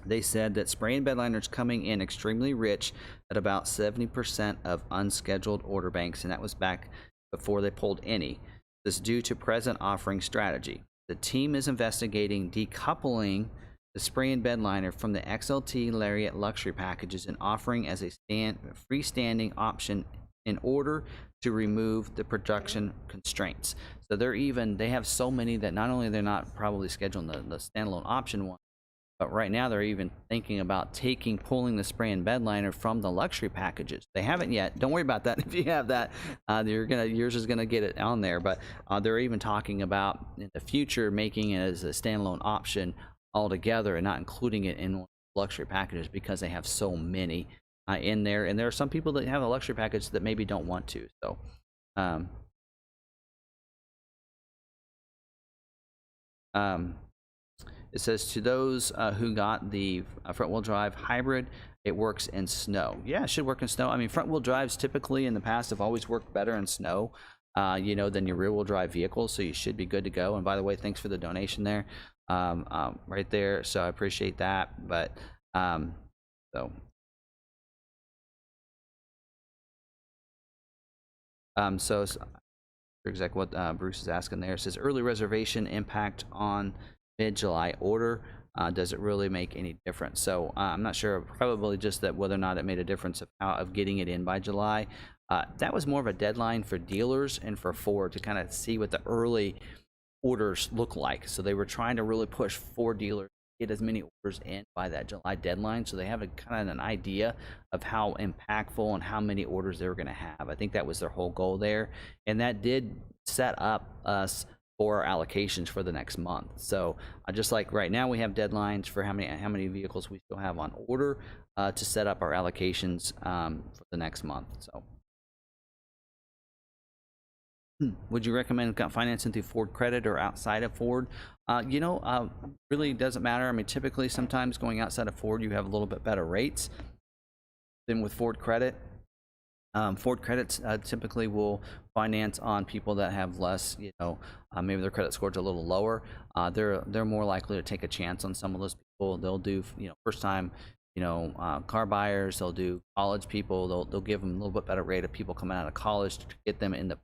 They said that spray and bedliner is coming in extremely rich at about 70% of unscheduled order banks, and that was back before they pulled any. This is due to present offering strategy. The team is investigating decoupling the spray and bedliner from the XLT Lariat luxury packages and offering as a freestanding option in order to remove the production constraints. So they have so many that not only they're not probably scheduling the standalone option one, but right now they're even thinking about pulling the spray and bedliner from the luxury packages. They haven't yet. Don't worry about that. If you have that, yours is gonna get it on there. But they're even talking about in the future making it as a standalone option altogether and not including it in luxury packages because they have so many in there. And there are some people that have a luxury package that maybe don't want to. So. It says to those who got the front-wheel drive hybrid, it works in snow. Yeah, it should work in snow. I mean, front-wheel drives typically in the past have always worked better in snow, than your rear-wheel drive vehicles. So you should be good to go. And by the way, thanks for the donation there, right there. So I appreciate that. But so exactly what Bruce is asking there. It says early reservation impact on mid-July order. Does it really make any difference? So I'm not sure. Probably just that whether or not it made a difference of getting it in by July. That was more of a deadline for dealers and for Ford to kind of see what the early orders look like. So they were trying to really push Ford dealers to get as many orders in by that July deadline, so they have a kind of an idea of how impactful and how many orders they were going to have. I think that was their whole goal there, and that did set up us for allocations for the next month. So just like right now we have deadlines for how many vehicles we still have on order to set up our allocations for the next month. So would you recommend financing through Ford Credit or outside of Ford? Really doesn't matter. I mean, typically sometimes going outside of Ford you have a little bit better rates than with Ford Credit. Ford Credits typically will finance on people that have less, maybe their credit score's a little lower. They're more likely to take a chance on some of those people. They'll do, first time, car buyers. They'll do college people. They'll give them a little bit better rate of people coming out of college to get them in the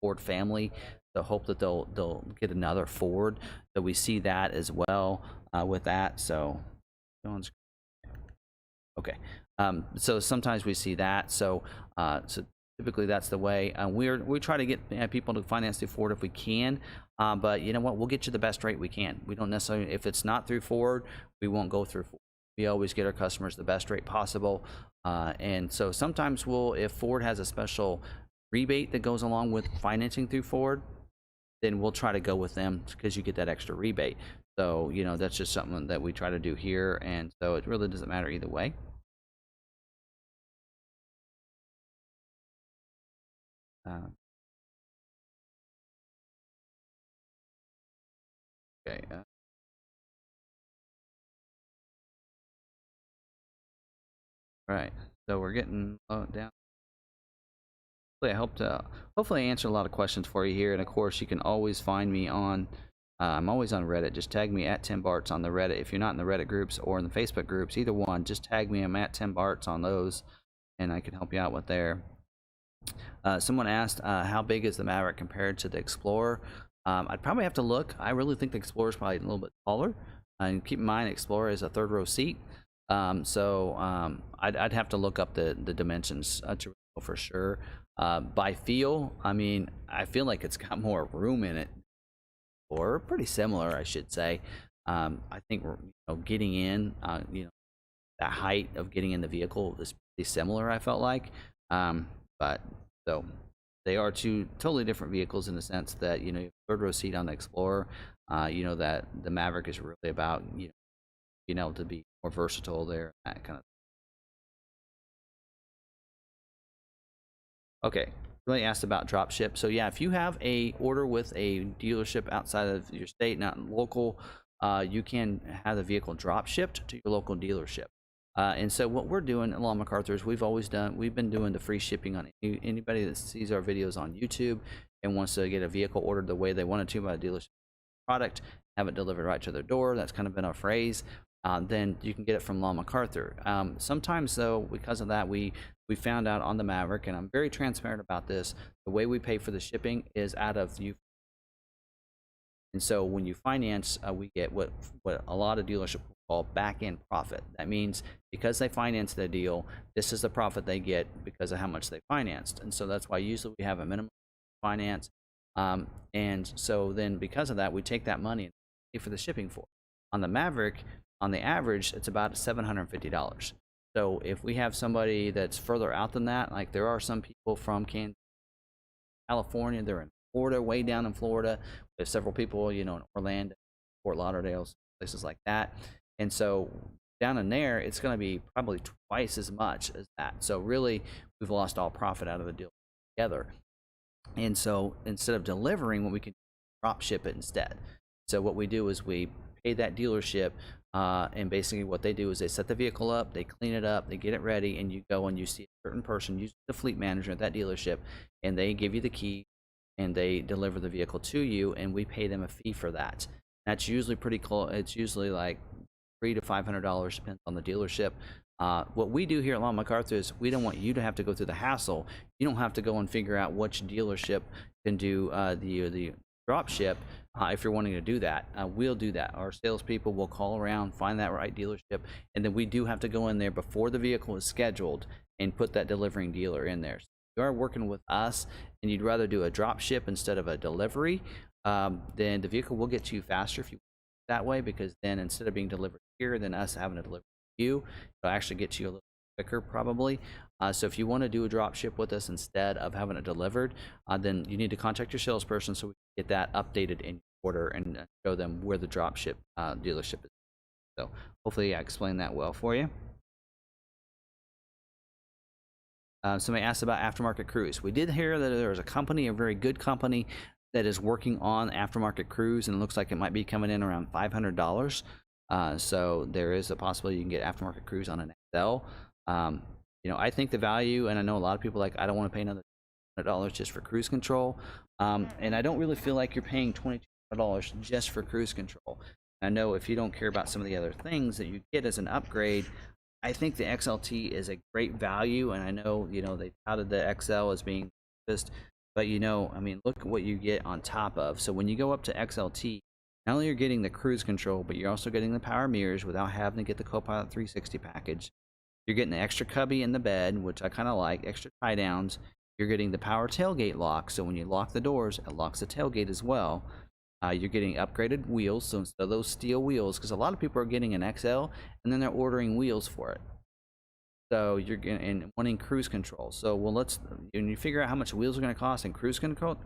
Ford family. So hope that they'll get another Ford. So we see that as well with that. So, okay. So sometimes we see that. So typically that's the way. We try to get people to finance through Ford if we can. But you know what? We'll get you the best rate we can. We don't necessarily, if it's not through Ford, we won't go through Ford. We always get our customers the best rate possible. And so sometimes if Ford has a special rebate that goes along with financing through Ford, then we'll try to go with them because you get that extra rebate. So, you know, that's just something that we try to do here. And so it really doesn't matter either way. Okay. Right. So we're getting down. Hopefully I hopefully I answered a lot of questions for you here. And of course, you can always find me on, I'm always on Reddit. Just tag me at Tim Bartz on the Reddit. If you're not in the Reddit groups or in the Facebook groups, either one, just tag me. I'm at Tim Bartz on those, and I can help you out with there. Someone asked, how big is the Maverick compared to the Explorer? I'd probably have to look. I really think the Explorer is probably a little bit taller. And keep in mind, Explorer is a third row seat. I'd have to look up the dimensions to know for sure. By feel, I mean, I feel like it's got more room in it, or pretty similar, I should say. I think getting in, the height of getting in the vehicle is pretty similar, I felt like. But so they are two totally different vehicles in the sense that, you know, third row seat on the Explorer, that the Maverick is really about, being able to be more versatile there, that kind of. Okay, really asked about drop ship. So yeah, if you have a order with a dealership outside of your state, not local, you can have the vehicle drop shipped to your local dealership. And so what we're doing at McArthur is we've been doing the free shipping on anybody that sees our videos on YouTube and wants to get a vehicle ordered the way they want it to by a dealership product, have it delivered right to their door. That's kind of been our phrase. Then you can get it from McArthur. Sometimes though, because of that, we found out on the Maverick, and I'm very transparent about this, the way we pay for the shipping is out of you. And so when you finance, we get what a lot of dealerships call back-end profit. That means because they financed the deal, this is the profit they get because of how much they financed. And so that's why usually we have a minimum finance. And so then because of that, we take that money and pay for the shipping for it. On the Maverick, on the average, it's about $750. So if we have somebody that's further out than that, like there are some people from California, they're in Florida, way down in Florida. We have several people, in Orlando, Fort Lauderdale, places like that. And so down in there, it's going to be probably twice as much as that. So really, we've lost all profit out of the deal together. And so instead of delivering, what we can drop ship it instead. So what we do is we pay that dealership, and basically what they do is they set the vehicle up, they clean it up, they get it ready, and you go and you see a certain person, usually the fleet manager at that dealership, and they give you the key and they deliver the vehicle to you, and we pay them a fee for that. That's usually pretty close. It's usually like $300 to $500, depends on the dealership. What we do here at McArthur is we don't want you to have to go through the hassle. You don't have to go and figure out which dealership can do the drop ship. If you're wanting to do that, we'll do that. Our salespeople will call around, find that right dealership, and then we do have to go in there before the vehicle is scheduled and put that delivering dealer in there. So if you are working with us and you'd rather do a drop ship instead of a delivery, then the vehicle will get to you faster if you that way, because then instead of being delivered here, then us having to deliver to you, it'll actually get to you a little quicker probably. So if you want to do a drop ship with us instead of having it delivered, then you need to contact your salesperson so we can get that updated in your order and show them where the drop ship dealership is. So hopefully I explained that well for you. Somebody asked about Aftermarket Cruise. We did hear that there was a company, a very good company, that is working on Aftermarket Cruise, and it looks like it might be coming in around $500. So there is a possibility you can get Aftermarket Cruise on an XL. I think the value, and I know a lot of people like, I don't want to pay another $200 just for cruise control. And I don't really feel like you're paying $2,200 just for cruise control. I know if you don't care about some of the other things that you get as an upgrade, I think the XLT is a great value. And I know, they touted the XL as being just, but look at what you get on top of. So when you go up to XLT, not only you're getting the cruise control, but you're also getting the power mirrors without having to get the Copilot 360 package. You're getting the extra cubby in the bed, which I kind of like, extra tie downs. You're getting the power tailgate lock, so when you lock the doors, it locks the tailgate as well. You're getting upgraded wheels, so instead of those steel wheels, because a lot of people are getting an XL and then they're ordering wheels for it. So you're getting and wanting cruise control. So when you figure out how much wheels are going to cost and cruise control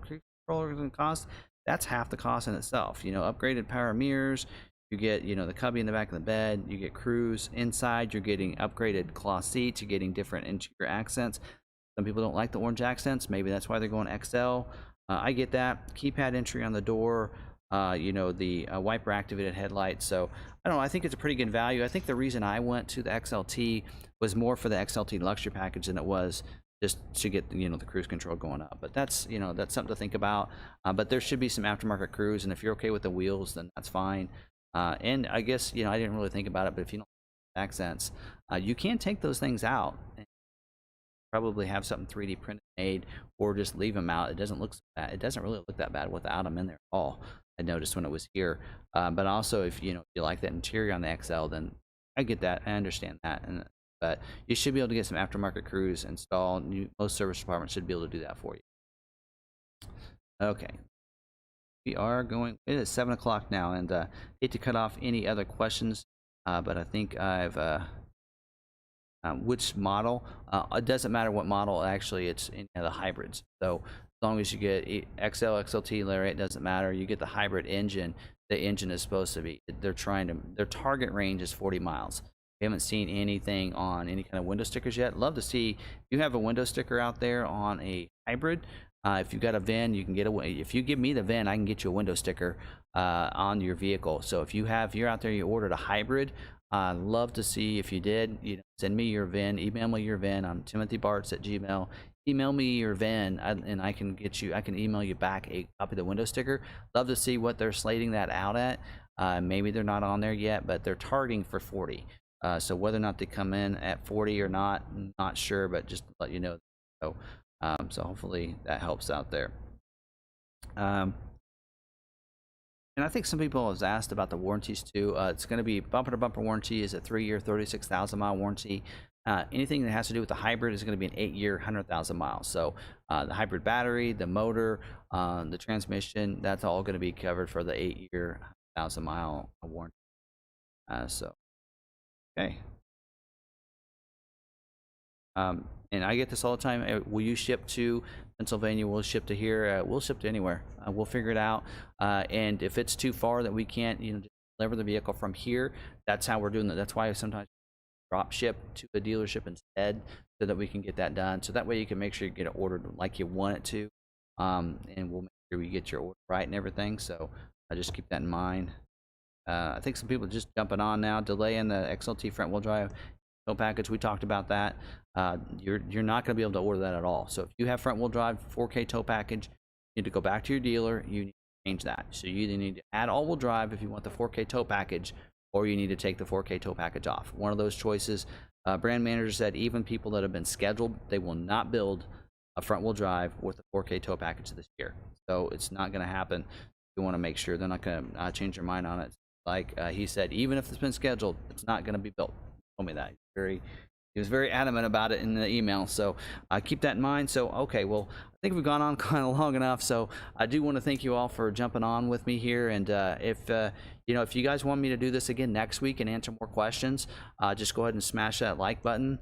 are going to cost, that's half the cost in itself. You know, upgraded power mirrors, you get, you know, the cubby in the back of the bed, you get cruise inside, you're getting upgraded cloth seats, you're getting different interior accents. Some people don't like the orange accents, maybe that's why they're going XL. I get that. Keypad entry on the door, you know, the wiper activated headlights. So I don't know, I think it's a pretty good value. I think the reason I went to the XLT was more for the XLT luxury package than it was just to get, you know, the cruise control going up. But that's, you know, that's something to think about. But there should be some aftermarket cruise, and if you're okay with the wheels, then that's fine. And I guess, you know, I didn't really think about it, but if you don't like accents, you can take those things out and probably have something 3D printed made, or just leave them out. It doesn't look so bad. It doesn't really look that bad without them in there at all. I noticed when it was here. But also, if you know, if you like that interior on the XL, then I get that. I understand that. But you should be able to get some aftermarket cruise installed. Most service departments should be able to do that for you. Okay, we are going. It is 7 o'clock now, and hate to cut off any other questions, but I think I've which model. It doesn't matter what model. Actually, it's in the hybrids. So as long as you get XL, XLT, Larry, it doesn't matter. You get the hybrid engine. The engine is supposed to be. Their target range is 40 miles. We haven't seen anything on any kind of window stickers yet. Love to see if you have a window sticker out there on a hybrid. If you've got a VIN, you can get a. If you give me the VIN, I can get you a window sticker on your vehicle. So if you're out there, you ordered a hybrid. I'd love to see if you did. You know, send me your VIN, email me your VIN. I'm timothybartz@gmail. Email me your VIN, and I can get you. I can email you back a copy of the window sticker. Love to see what they're slating that out at. Maybe they're not on there yet, but they're targeting for 40. So whether or not they come in at 40 or not, not sure, but just to let you know. So, so hopefully that helps out there. And I think some people have asked about the warranties too. It's going to be bumper-to-bumper warranty is a 3-year, 36,000-mile warranty. Anything that has to do with the hybrid is going to be an 8-year, 100,000 miles. So the hybrid battery, the motor, the transmission, that's all going to be covered for the 8-year, 1,000-mile warranty. So, okay. And I get this all the time. Will you ship to Pennsylvania? We'll ship to here. We'll ship to anywhere. We'll figure it out. And if it's too far that we can't, you know, deliver the vehicle from here, that's how we're doing that. That's why sometimes drop ship to the dealership instead, so that we can get that done. So that way you can make sure you get it ordered like you want it to, and we'll make sure we get your order right and everything. So just keep that in mind. I think some people are just jumping on now. Delay in the XLT front wheel drive tow package, we talked about that. You're not going to be able to order that at all. So if you have front wheel drive 4K tow package, you need to go back to your dealer. You need to change that. So you either need to add all wheel drive if you want the 4K tow package, or you need to take the 4K tow package off. One of those choices. Brand manager said even people that have been scheduled, they will not build a front wheel drive with a 4K tow package this year. So it's not going to happen. You want to make sure they're not going to change their mind on it. Like he said, even if it's been scheduled, it's not going to be built. He told me that. He was very adamant about it in the email. So keep that in mind. So, okay, well, I think we've gone on kind of long enough. So I do want to thank you all for jumping on with me here. And if you guys want me to do this again next week and answer more questions, just go ahead and smash that like button.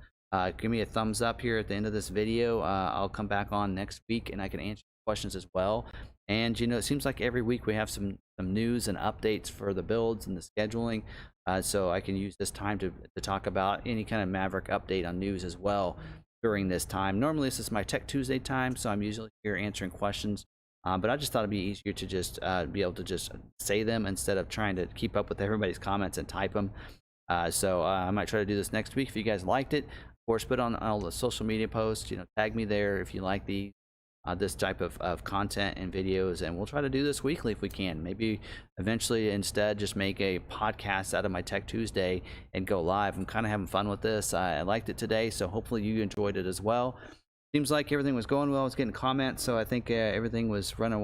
Give me a thumbs up here at the end of this video. I'll come back on next week and I can answer questions as well. And it seems like every week we have some news and updates for the builds and the scheduling, so I can use this time to talk about any kind of Maverick update on news as well during this time. Normally this is my Tech Tuesday time, so I'm usually here answering questions, but I just thought it'd be easier to just be able to just say them instead of trying to keep up with everybody's comments and type them. So I might try to do this next week if you guys liked it. Of course, put on all the social media posts, tag me there if you like this type of content and videos, and we'll try to do this weekly if we can. Maybe eventually instead just make a podcast out of my Tech Tuesday and go live. I'm kind of having fun with this. I liked it today, so hopefully you enjoyed it as well. Seems like everything was going well. I was getting comments, so I think everything was running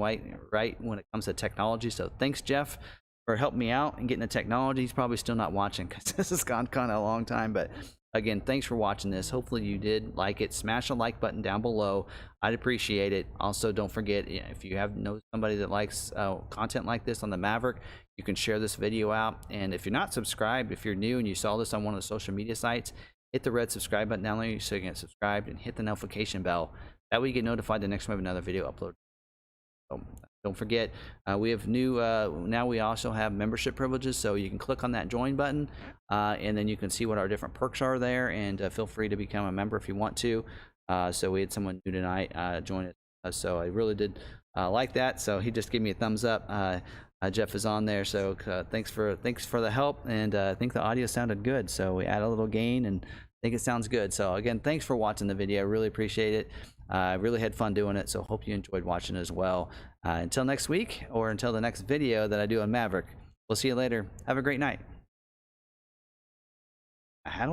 right when it comes to technology. So thanks, Jeff, for helping me out and getting the technology. He's probably still not watching because this has gone kind of a long time, but again, thanks for watching this. Hopefully you did like it. Smash the like button down below. I'd appreciate it. Also, don't forget, if you know somebody that likes content like this on the Maverick, you can share this video out. And if you're not subscribed, if you're new and you saw this on one of the social media sites, hit the red subscribe button down there so you can get subscribed, and hit the notification bell. That way you get notified the next time we have another video upload. So Don't forget, we have new, now we also have membership privileges, so you can click on that join button, and then you can see what our different perks are there, and feel free to become a member if you want to. So we had someone new tonight join us, so I really did like that, so he just gave me a thumbs up. Jeff is on there, so thanks for the help, and I think the audio sounded good, so we add a little gain, and I think it sounds good. So again, thanks for watching the video. I really appreciate it. I really had fun doing it, so hope you enjoyed watching as well. Until next week, or until the next video that I do on Maverick, we'll see you later. Have a great night. How do